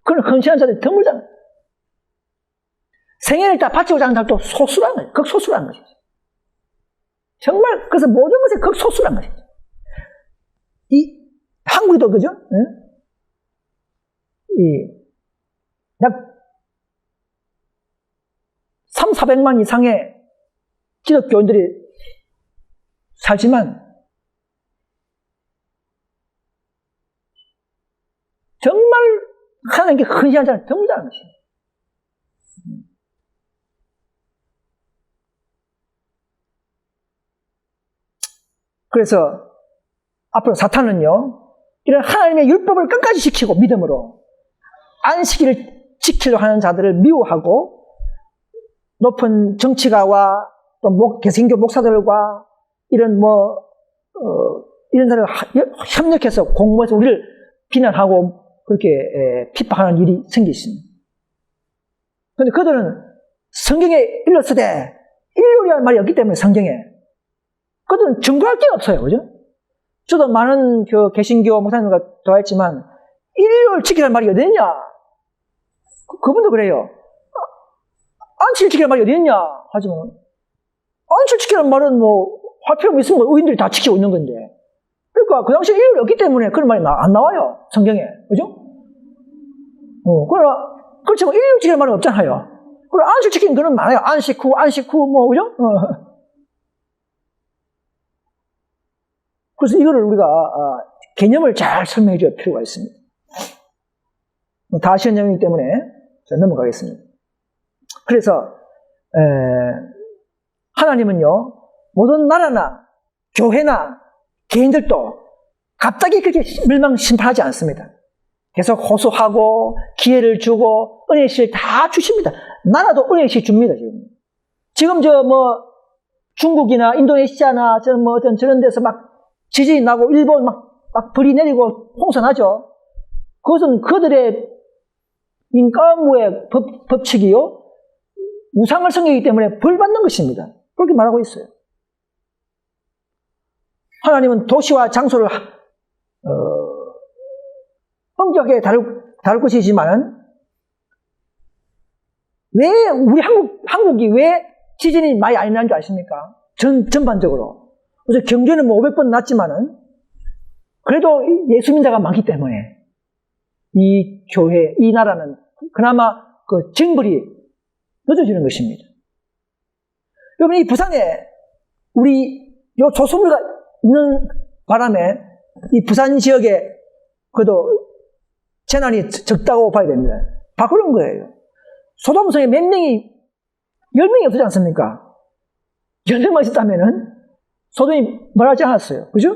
그런 헌신한 자들이 드물잖아요. 생애를 다 바치고자 하는 사람도 소수란 거예요. 극소수란 것이죠. 정말 그래서 모든 것이 극소수란 것이죠. 이 한국도 그죠? 약 3,400만 이상의 기독교인들이 살지만 정말 하나님께 헌신한 자는 드물다는 것이에요. 그래서 앞으로 사탄은요, 이런 하나님의 율법을 끝까지 지키고 믿음으로 안식일을 지키려고 하는 자들을 미워하고 높은 정치가와 또 개신교 목사들과 이런 이런 사람을 협력해서 공모해서 우리를 비난하고 그렇게 핍박하는 일이 생기십니다. 그런데 그들은 성경에 일렀으되 인륜이라는 말이 없기 때문에 성경에 그들은 증거할 게 없어요. 그죠? 저도 많은 개신교 목사님과 대화했지만 인륜을 지키라는 말이 어디 있냐? 그분도 그래요. 안식일 지키라는 말이 어디 있냐? 하지만 안식일 지키라는 말은 뭐 할 필요가 있으면 의인들이 다 지키고 있는 건데, 그러니까 그 당시에 인륜이 없기 때문에 그런 말이 안 나와요. 성경에. 그죠? 그러나 그렇지만 인륜 지키라는 말은 없잖아요. 그리고 안식 지키는 거는 많아요. 안식 후, 뭐, 그죠? 그래서 이거를 우리가, 개념을 잘 설명해 줄 필요가 있습니다. 다 아시는 내용이기 때문에 넘어가겠습니다. 그래서, 하나님은요, 모든 나라나 교회나 개인들도 갑자기 그렇게 멸망 심판하지 않습니다. 계속 호소하고 기회를 주고 은혜실 다 주십니다. 나라도 은혜실 줍니다. 지금 중국이나 인도네시아나 저런 데서 막 지진이 나고 일본 막 불이 내리고 홍수 나죠. 그것은 그들의 인과무의 법칙이요, 우상을 섬기기 때문에 벌 받는 것입니다. 그렇게 말하고 있어요. 하나님은 도시와 장소를 엄격하게 다룰 것이지만, 왜 우리 한국이 왜 지진이 많이 안 나는 줄 아십니까? 전반적으로. 그래서 경제는 뭐 500번 났지만은 그래도 예수 믿자가 많기 때문에 이 교회, 이 나라는 그나마 그 징벌이 늦어지는 것입니다. 여러분, 이 부산에 우리 요 조소물가 있는 바람에 이 부산 지역에 그래도 재난이 적다고 봐야 됩니다. 다 그런 거예요. 소돔성에 몇 명이, 10명이 없지 않습니까? 10명만 있었다면은 소돔이 말하지 않았어요. 그죠?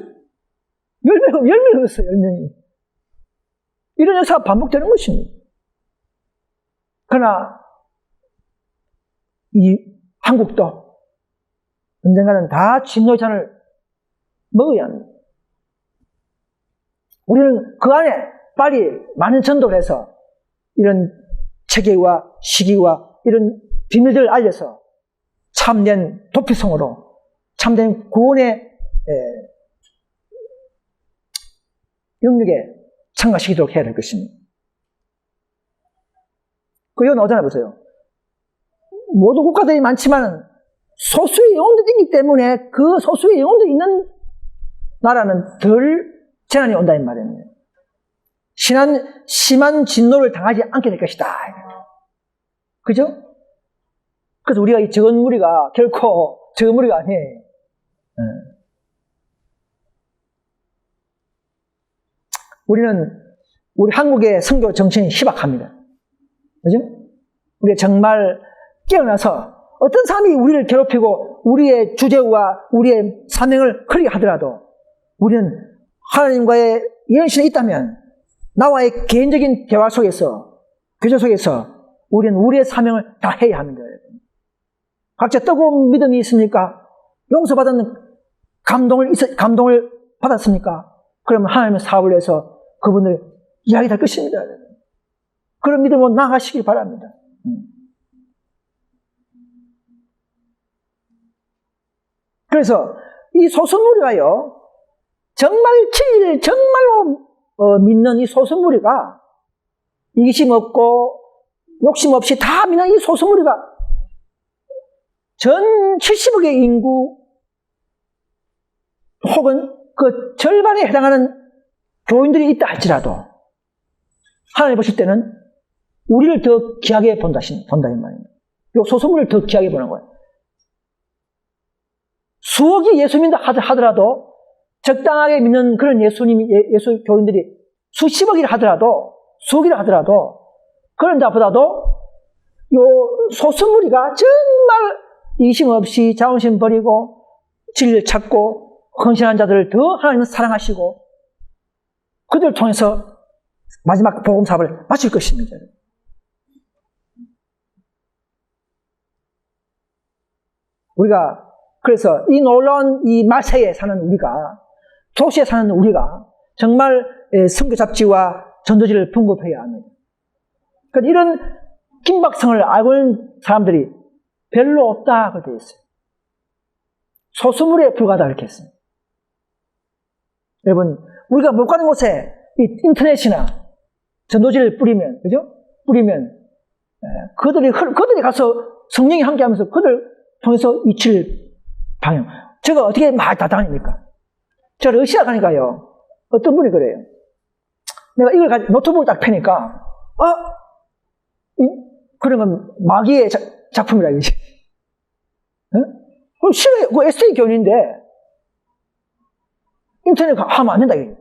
10명이 없어요, 10명이. 이런 역사가 반복되는 것입니다. 그러나 이 한국도 언젠가는 다 진노의 잔을 먹어야 합니다. 우리는 그 안에 빨리 많은 전도를 해서 이런 체계와 시기와 이런 비밀들을 알려서 참된 도피성으로 참된 구원의 영역에 참가시키도록 해야 될 것입니다. 이거 나오잖아요. 보세요. 모든 국가들이 많지만 소수의 영혼들이 있기 때문에 그 소수의 영혼들이 있는 나라는 덜 재난이 온다 이 말입니다. 심한 진노를 당하지 않게 될 것이다. 그죠? 그래서 우리가 이 적은 무리가 결코 적은 무리가 아니에요. 우리 한국의 선교 정신이 희박합니다. 그죠? 우리가 정말 깨어나서 어떤 사람이 우리를 괴롭히고 우리의 주제와 우리의 사명을 크게 하더라도 우리는 하나님과의 연신이 있다면 나와의 개인적인 대화 속에서, 교제 속에서 우리는 우리의 사명을 다 해야 합니다. 각자 뜨거운 믿음이 있습니까? 용서받은 감동을 받았습니까? 그러면 하나님의 사업을 해서 그분을 이야기할 것입니다. 그런 믿음으로 나아가시길 바랍니다. 그래서 이 소수무리가요, 정말 진리를 정말로 믿는 이 소수무리가 이기심 없고 욕심 없이 다 믿는 이 소수무리가 전 70억의 인구 혹은 그 절반에 해당하는 교인들이 있다 할지라도 하나님 보실 때는 우리를 더 귀하게 본다 이 말입니다. 이 소수무리를 더 귀하게 보는 거예요. 수억이 예수 믿는다 하더라도 적당하게 믿는 그런 예수 교인들이 수십억이라 하더라도, 수억이라 하더라도, 그런 자보다도 요 소수무리가 정말 이기심 없이 자존심 버리고 진리를 찾고 헌신한 자들을 더 하나님은 사랑하시고 그들을 통해서 마지막 복음 사업을 마칠 것입니다. 우리가 그래서 이 놀라운 이 마세에 사는 우리가, 도시에 사는 우리가 정말 선교 잡지와 전도지를 분급해야 합니다. 그러니까 이런 긴박성을 알고 있는 사람들이 별로 없다 그렇게 되어 있어요. 소수물에 불과하다 이렇게 했습니다. 여러분, 우리가 못 가는 곳에 이 인터넷이나 전도지를 뿌리면, 그죠? 뿌리면 그들이 가서 성령이 함께하면서 그들 통해서 이치를 방향. 제가 어떻게 말 다 다닙니까? 제가 러시아 가니까요. 어떤 분이 그래요. 내가 이걸 노트북을 딱 펴니까 그런 건 마귀의 작품이라 이거지. 그럼 싫어요. 그거 에세이 교훈인데 인터넷 하면 안 된다 이거지.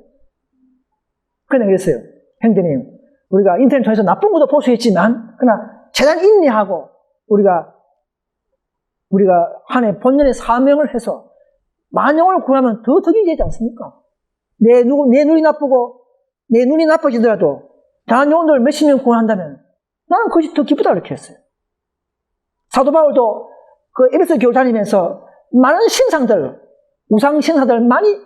그래 그랬어요. 형제님, 우리가 인터넷 통해서 나쁜 것도 볼 수 있지만 그러나 재단 인내하고 우리가 한 해 본연의 사명을 해서 만영을 구하면 더 덕이 되지 않습니까? 내 눈이 나쁘고 내 눈이 나빠지더라도 다른 영혼들 몇십 명 구원한다면 나는 그것이 더 기쁘다 그렇게 했어요. 사도 바울도 그 에베소 교회 다니면서 많은 신상들, 우상 신사들 많이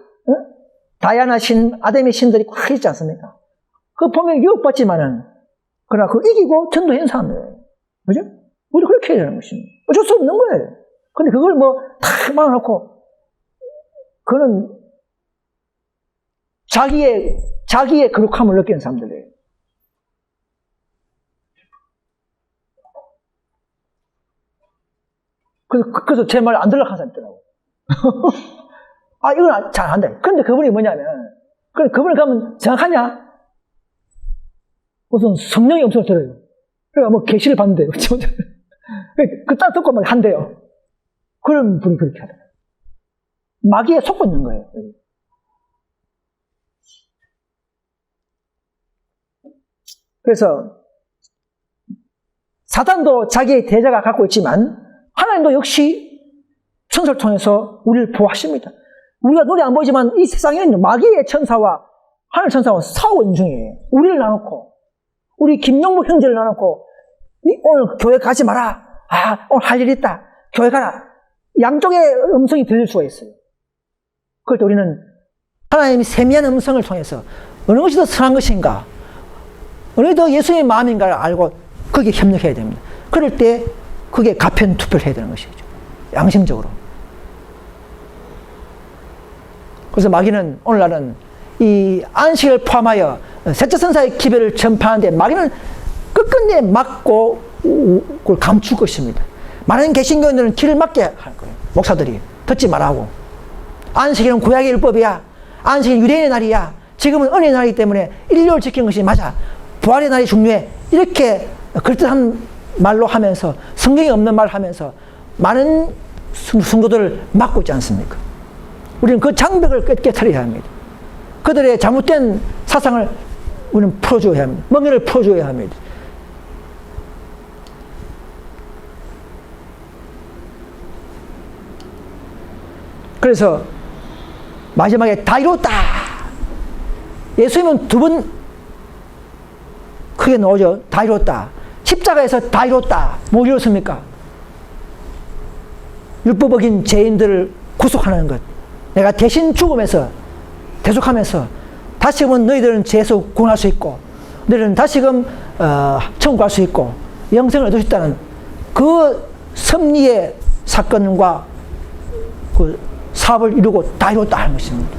다이아나 신, 아담의 신들이 꽉 있지 않습니까? 그거 보면 유혹받지만은 그러나 그거 이기고 전도한 사람이에요. 그죠? 우리 그렇게 해야 되는 것입니다. 어쩔 수 없는 거예요. 근데 그걸 다 막아놓고 그거는 자기의 거룩함을 느끼는 사람들이에요. 그래서 제 말 안 들으려고 하는 사람이 있더라고. 이건 잘 안 돼. 그런데 그분이 뭐냐면, 그분을 가면 정확하냐? 무슨 성령의 음성을 들어요. 그러니까 계시를 받는데요. 딱 듣고 막 한대요. 그런 분이 그렇게 하더라고요. 마귀에 속고 있는 거예요. 그래서 사단도 자기의 대자가 갖고 있지만 하나님도 역시 천사를 통해서 우리를 보호하십니다. 우리가 눈에 안 보이지만 이 세상에는 마귀의 천사와 하늘 천사와 싸우고 있는 중이에요. 우리를 나놓고 우리 김용복 형제를 나놓고 오늘 교회 가지 마라. 오늘 할 일 있다. 교회 가라. 양쪽의 음성이 들릴 수가 있어요. 그럴 때 우리는 하나님의 세미한 음성을 통해서 어느 것이 더 선한 것인가, 어느 더 예수님의 마음인가를 알고 거기에 협력해야 됩니다. 그럴 때 그게 가편 투표를 해야 되는 것이죠. 양심적으로. 그래서 마귀는 오늘날은 이 안식을 포함하여 셋째 선사의 기별을 전파하는데 마귀는 끝끝내 막고 그걸 감출 것입니다. 많은 개신교인들은 길을 막게 할 거예요. 목사들이 듣지 말라고. 안식일은 구약의 율법이야. 안식일은 유대인의 날이야. 지금은 은혜의 날이기 때문에 인류를 지키는 것이 맞아. 부활의 날이 중요해. 이렇게 그럴듯한 말로 하면서 성경이 없는 말을 하면서 많은 성도들을 막고 있지 않습니까? 우리는 그 장벽을 깨트려야 합니다. 그들의 잘못된 사상을 우리는 풀어줘야 합니다. 멍에를 풀어줘야 합니다. 그래서 마지막에 다 이뤘다. 예수님은 두 번 크게 나오죠. 다 이뤘다. 십자가에서 다 이뤘다. 뭐 이뤘습니까? 율법 어긴 죄인들을 구속하는 것. 내가 대신 죽으면서 대속하면서 다시금 너희들은 죄에서 구원할 수 있고 너희들은 다시금 천국 갈 수 있고 영생을 얻을 수 있다는 그 섭리의 사건과 그 사업을 이루고 다 이뤘다 하는 것입니다.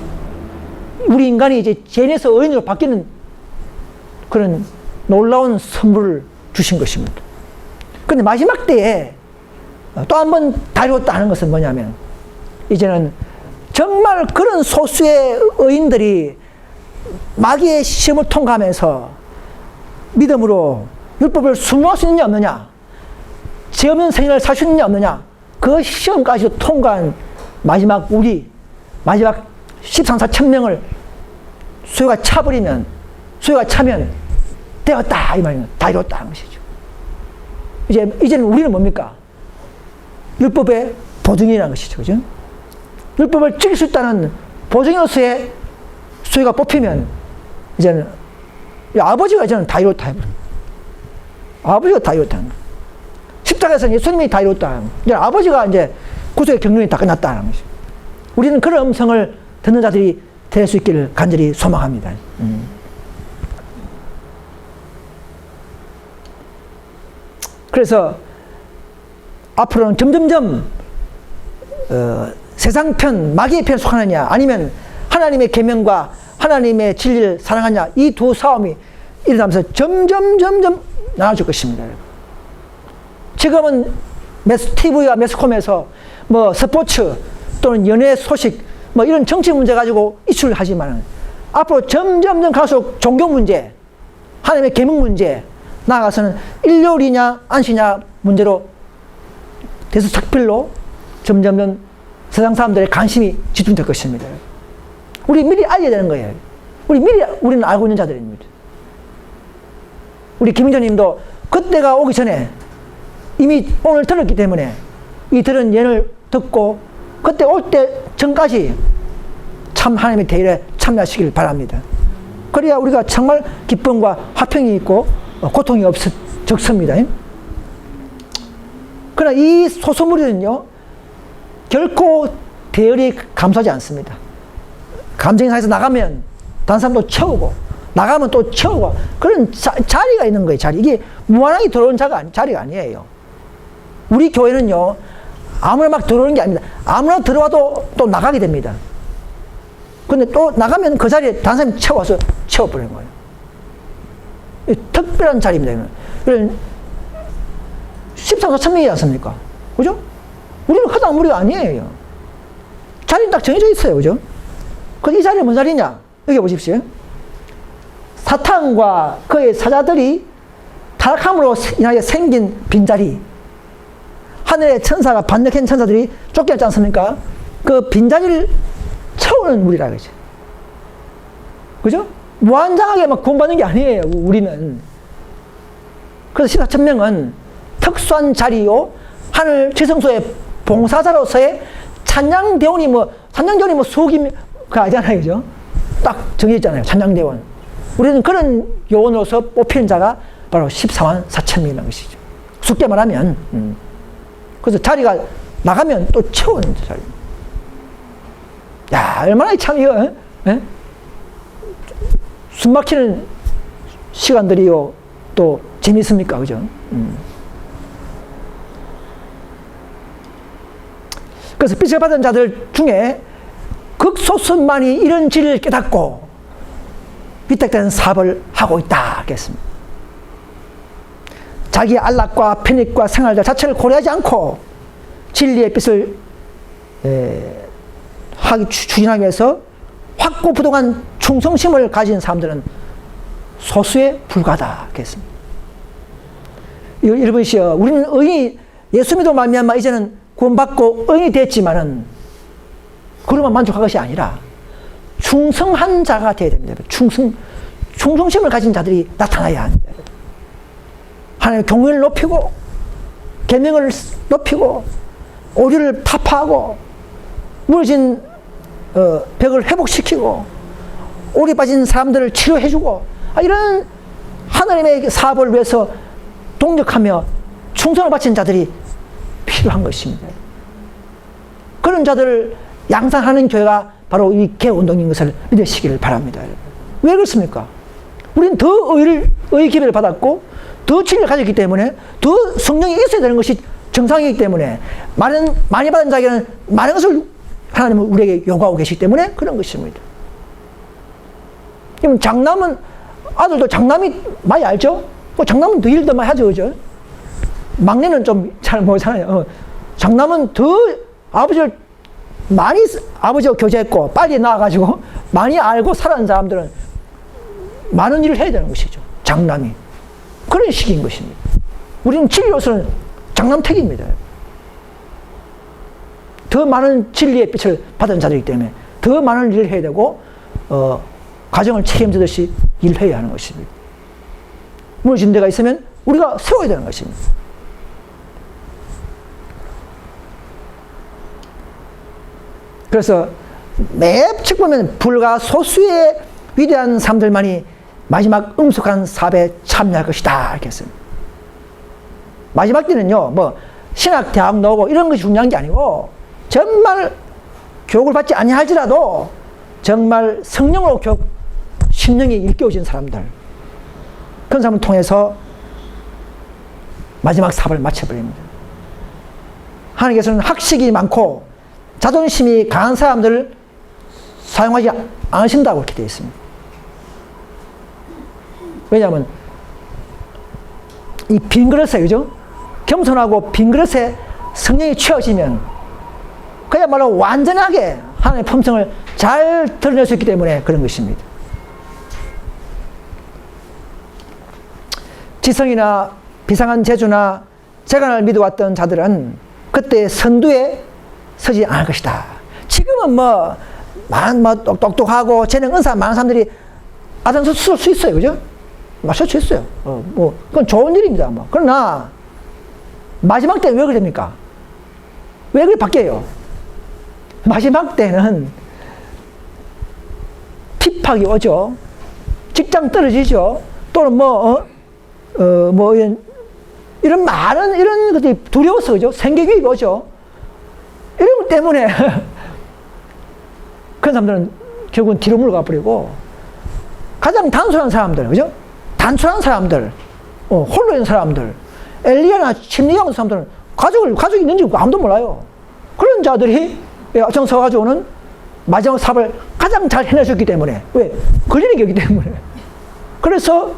우리 인간이 이제 죄인에서 의인으로 바뀌는 그런 놀라운 선물을 주신 것입니다. 그런데 마지막 때에 또 한 번 다 이뤘다 하는 것은 뭐냐면 이제는 정말 그런 소수의 의인들이 마귀의 시험을 통과하면서 믿음으로 율법을 순종할 수 있느냐 없느냐, 죄 없는 생애를 살 수 있느냐 없느냐, 그 시험까지 통과한 마지막 13, 4천 명을 수요가 차버리면, 수요가 차면 되었다 이 말이에요. 다 이뤘다 하는 것이죠. 이제는 우리는 뭡니까? 율법의 보증이라는 것이죠. 그죠? 율법을 지킬 수 있다는 보증으로서의 수요가 뽑히면 이제는 아버지가 이제는 다 이뤘다. 아버지가 다 이뤘다. 십자가에서는 예수님이 다 이뤘다. 이제 아버지가 이제 구속의 경륜이 다 끝났다는 것이죠. 우리는 그런 음성을 듣는 자들이 될 수 있기를 간절히 소망합니다. 그래서 앞으로는 점점점 세상 편, 마귀의 편에 속하느냐 아니면 하나님의 계명과 하나님의 진리를 사랑하냐, 이 두 싸움이 일어나면서 점점 나눠질 것입니다. 지금은 TV와 매스컴에서 뭐 스포츠 또는 연예 소식 뭐 이런 정치 문제 가지고 이슈를 하지만 앞으로 점점 갈수록 종교 문제, 하나님의 계명 문제, 나아가서는 일요일이냐 안식이냐 문제로 대수특필로 점점 세상 사람들의 관심이 집중될 것입니다. 우리 미리 알려야 되는 거예요. 우리는 알고 있는 자들입니다. 우리 김인조님도 그때가 오기 전에 이미 오늘 들었기 때문에 이 들은 예를 듣고 그때 올 때 전까지 참 하나님의 대일에 참여하시길 바랍니다. 그래야 우리가 정말 기쁨과 화평이 있고 고통이 적습니다. 그러나 이 소소무리는요 결코 대열이 감소하지 않습니다. 감정이 상해서 나가면 다른 사람도 채우고 나가면 또 채우고 그런 자리가 있는 거예요. 자리. 이게 무한하게 들어오는 자리가 아니에요. 우리 교회는요 아무나 막 들어오는 게 아닙니다. 아무나 들어와도 또 나가게 됩니다. 근데 또 나가면 그 자리에 다른 사람이 채워서 채워버리는 거예요. 특별한 자리입니다. 이런 13만 4천 명이지 않습니까? 그죠? 우리는 허당 무리가 아니에요. 자리는 딱 정해져 있어요. 그죠? 이 자리는 뭔 자리냐? 여기 보십시오. 사탄과 그의 사자들이 타락함으로 인하여 생긴 빈자리. 하늘의 천사가 반역한 천사들이 쫓겨났지 않습니까? 그 빈자리를 채우는 무리라 그러죠. 그죠? 무한장하게 막 구원받는 게 아니에요. 우리는. 그래서 14,000명은 특수한 자리요. 하늘 지성소의 봉사자로서의 찬양대원이 찬양대원이 수기가 아니잖아요. 그죠? 딱 정해졌잖아요. 찬양대원. 우리는 그런 요원으로서 뽑히는 자가 바로 14만 4천 명이라는 것이죠. 쉽게 말하면. 그래서 자리가 나가면 또 채우는 자리. 야, 얼마나 참 이거, 숨 막히는 시간들이요. 또 재밌습니까? 그죠? 그래서 빛을 받은 자들 중에 극소수만이 이런 진리를 깨닫고 위탁되는 사업을 하고 있다 하겠습니다. 자기 안락과 편익과 생활들 자체를 고려하지 않고 진리의 빛을 추진하기 위해서 확고부동한 충성심을 가진 사람들은 소수에 불과하다 하겠습니다. 여러분이시여, 우리는 의인이 예수 믿어 말미암아 이제는 구원받고 의인이 됐지만은 그러면 만족할 것이 아니라 충성한 자가 되어야 됩니다. 충성심을 가진 자들이 나타나야 합니다. 하나님의 경외를 높이고 계명을 높이고 오류를 타파하고 무너진 벽을 회복시키고 오래 빠진 사람들을 치료해주고 이런 하나님의 사업을 위해서 동력하며 충성을 바친 자들이 필요한 것입니다. 그런 자들을 양산하는 교회가 바로 이 개운동인 것을 믿으시기를 바랍니다. 왜 그렇습니까? 우리는 더 의의 기회를 받았고 더 진리를 가졌기 때문에 더 성령이 있어야 되는 것이 정상이기 때문에 많이 받은 자에게는 많은 것을 하나님은 우리에게 요구하고 계시기 때문에 그런 것입니다. 그럼 장남은 아들도 장남이 많이 알죠? 장남은 더 일도 많이 하죠. 그죠? 막내는 좀 잘 모르잖아요. 장남은 더 아버지와 교제했고 빨리 나와가지고 많이 알고 살아가는 사람들은 많은 일을 해야 되는 것이죠. 장남이. 그런 식인 것입니다. 우리는 진리로서는 장남택입니다. 더 많은 진리의 빛을 받은 자들이기 때문에 더 많은 일을 해야 되고 가정을 책임지듯이 일을 해야 하는 것입니다. 무너진 데가 있으면 우리가 세워야 되는 것입니다. 그래서 매측 보면 불과 소수의 위대한 사람들만이 마지막 음속한 사업에 참여할 것이다 이렇게 했습니다. 마지막 때는요 신학 대학 나오고 이런 것이 중요한 게 아니고 정말 교육을 받지 아니할지라도 정말 성령으로 심령이 일깨워진 사람들, 그런 사람을 통해서 마지막 사업을 마쳐버립니다. 하나님께서는 학식이 많고 자존심이 강한 사람들을 사용하지 않으신다고 이렇게 되어 있습니다. 왜냐하면 이 빈 그릇에, 그죠? 겸손하고 빈 그릇에 성령이 채워지면 그야말로 완전하게 하나님의 품성을 잘 드러낼 수 있기 때문에 그런 것입니다. 지성이나 비상한 재주나 재간을 믿어왔던 자들은 그때 선두에 서지 않을 것이다. 지금은 똑똑하고 재능 은사 많은 사람들이 앞장설 수 있어요. 그죠? 마실 수 있어요. 그건 좋은 일입니다. 그러나 마지막 때는 왜 그럽니까? 왜 그렇게 바뀌어요? 마지막 때는 핍박이 오죠. 직장 떨어지죠. 또는 이런 많은 이런 것들이 두려워서, 그죠? 생계기입이 오죠. 이런 것 때문에 그런 사람들은 결국은 뒤로 물러가 버리고 가장 단순한 사람들, 그죠? 단순한 사람들, 홀로 있는 사람들, 엘리야나 심리학 사람들은 가족이 있는지 아무도 몰라요. 그런 자들이 앞장서가지고는 마지막 사업을 가장 잘 해내셨기 때문에, 왜? 걸리는 거기 때문에. 그래서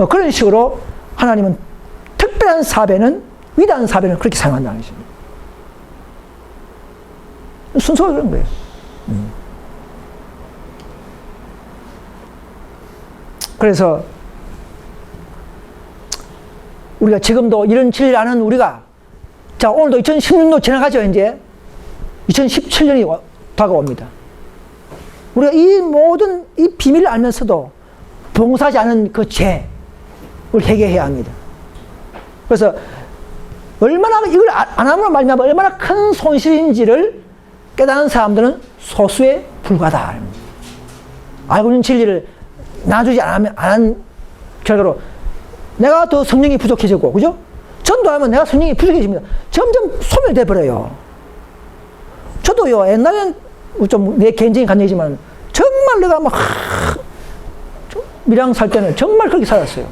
그런 식으로 하나님은 특별한 사업에는, 위대한 사업에는 그렇게 사용한다는 것입니다. 순서가 그런 거예요. 그래서 우리가 지금도 이런 진리를 아는 우리가, 자, 오늘도 2016년 지나가죠. 이제 2017년이 다가옵니다. 우리가 이 모든 이 비밀을 알면서도 봉사하지 않은 그 죄를 회개해야 합니다. 그래서 얼마나 이걸 안 함으로 말미암아 얼마나 큰 손실인지를 깨닫는 사람들은 소수에 불과하다. 알고 있는 진리를 나눠주지 않은 결과로 내가 더 성령이 부족해지고, 그죠? 전도하면 내가 성령이 부족해집니다. 점점 소멸돼 버려요. 저도요, 옛날엔 좀 내 개인적인 간증이지만 정말 내가 밀양 살 때는 정말 그렇게 살았어요.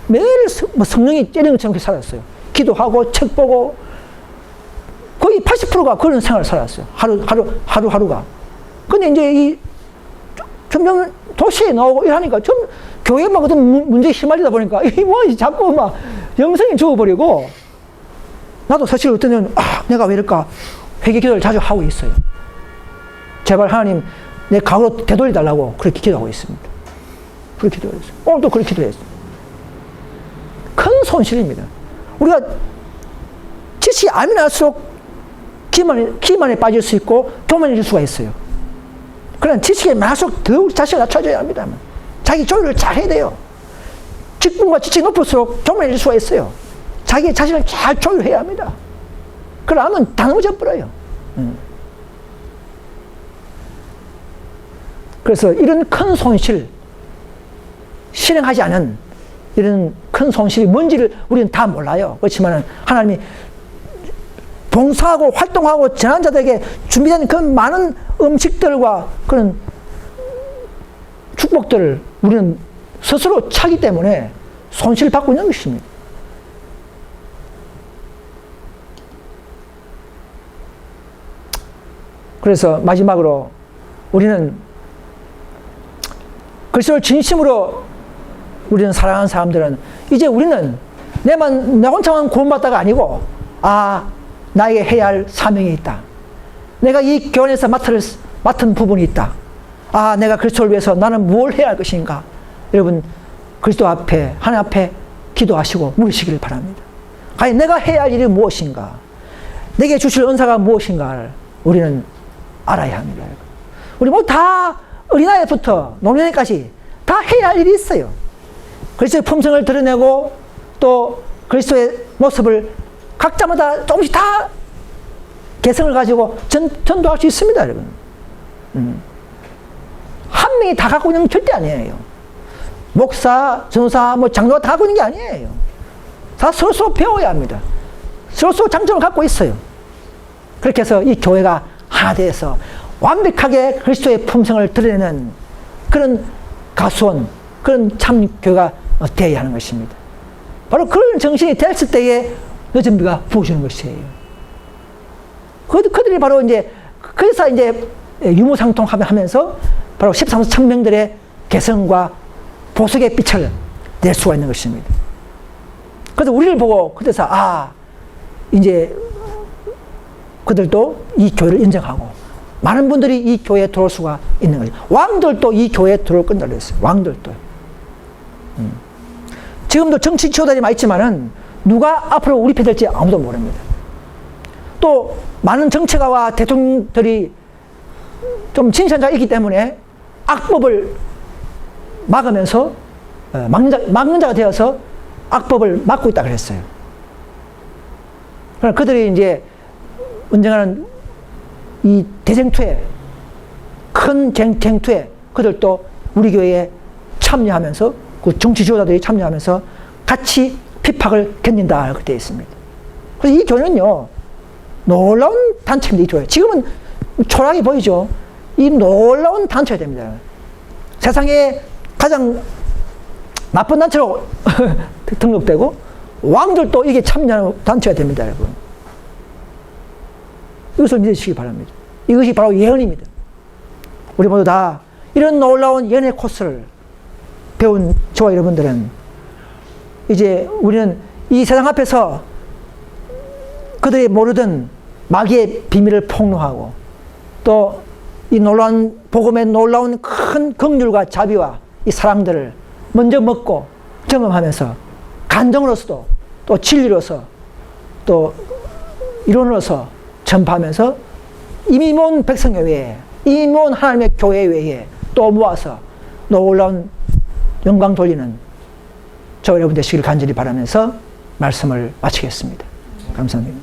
매일 성령이 때리는 것처럼 그렇게 살았어요. 기도하고 책 보고 거의 80%가 그런 생활을 살았어요. 하루하루가. 근데 이제 점점 도시에 나오고 이러니까 좀 교회 어떤 문제에 휘말리다 보니까 자꾸 영성이 죽어버리고, 나도 사실 어떤 때는 내가 왜 이럴까 회개 기도를 자주 하고 있어요. 제발 하나님 내 과거로 되돌려달라고 그렇게 기도하고 있습니다. 그렇게 기도했어요. 오늘도 그렇게 기도했어요. 큰 손실입니다. 우리가 지식이 알면 알수록 기만에 빠질 수 있고 교만해질 수가 있어요. 그러나 지식이 많을수록 더욱 자신을 낮춰줘야 합니다. 자기 조율을 잘 해야 돼요. 직분과 지식이 높을수록 교만해질 수가 있어요. 자기 자신을 잘 조율해야 합니다. 그러면 다 넘어져 버려요. 그래서 이런 큰 손실, 실행하지 않은 이런 큰 손실이 뭔지를 우리는 다 몰라요. 그렇지만 하나님이 봉사하고 활동하고 전환자들에게 준비된 그 많은 음식들과 그런 축복들을 우리는 스스로 차기 때문에 손실을 받고 있는 것입니다. 그래서 마지막으로 우리는 그리스도를 진심으로 우리는 사랑하는 사람들은 이제 우리는 내 혼자만 구원받다가 아니고, 나에게 해야 할 사명이 있다. 내가 이 교회에서 맡은 부분이 있다. 내가 그리스도를 위해서 나는 뭘 해야 할 것인가. 여러분, 그리스도 앞에, 하나님 앞에 기도하시고 물으시기를 바랍니다. 과연 내가 해야 할 일이 무엇인가? 내게 주실 은사가 무엇인가를 우리는 알아야 합니다. 우리 다 어린아이부터 노년까지 다 해야 할 일이 있어요. 그리스도의 품성을 드러내고 또 그리스도의 모습을 각자마다 조금씩 다 개성을 가지고 전도할 수 있습니다, 여러분. 한 명이 다 갖고 있는 건 절대 아니에요. 목사, 전도사, 장로가 다 갖고 있는 게 아니에요. 다 서로 배워야 합니다. 서로 장점을 갖고 있어요. 그렇게 해서 이 교회가 하나 돼서 완벽하게 그리스도의 품성을 드러내는 그런 가수원, 그런 참 교회가 되어야 하는 것입니다. 바로 그런 정신이 됐을 때에 여전비가 부어주는 것이에요. 그들이 바로 이제, 그래서 이제 유무상통하면서 바로 13서 청명들의 개성과 보석의 빛을 낼 수가 있는 것입니다. 그래서 우리를 보고, 그래서, 이제 그들도 이 교회를 인정하고, 많은 분들이 이 교회에 들어올 수가 있는 거죠. 왕들도 이 교회에 들어올 건다 그랬어요. 왕들도. 지금도 정치 지도자들이 많이 있지만은, 누가 앞으로 우리 편 될지 아무도 모릅니다. 또, 많은 정치가와 대통령들이 좀 진실한 자가 있기 때문에 악법을 막으면서, 막는 자가 되어서 악법을 막고 있다 그랬어요. 그러나 그들이 이제 언젠가는 이 대쟁투에, 큰 쟁투에 그들도 우리 교회에 참여하면서, 그 정치 지도자들이 참여하면서 같이 핍박을 견딘다 그렇게 되어 있습니다. 그래서 이 교회는요, 놀라운 단체입니다. 이 교회. 지금은 초라하게 보이죠. 이 놀라운 단체가 됩니다. 세상에 가장 나쁜 단체로 등록되고, 왕들도 이게 참여하는 단체가 됩니다, 여러분. 이것을 믿으시기 바랍니다. 이것이 바로 예언입니다. 우리 모두 다 이런 놀라운 예언의 코스를 배운 저와 여러분들은, 이제 우리는 이 세상 앞에서 그들이 모르던 마귀의 비밀을 폭로하고, 또 이 놀라운 복음의 놀라운 큰 긍휼과 자비와 이 사랑들을 먼저 먹고 경험하면서, 간정으로서도 또 진리로서 또 이론으로서 전파하면서 이미 모은 백성회 외에, 이미 모은 하나님의 교회 외에 또 모아서 놀라운 영광 돌리는 저 여러분 되시기를 간절히 바라면서 말씀을 마치겠습니다. 감사합니다.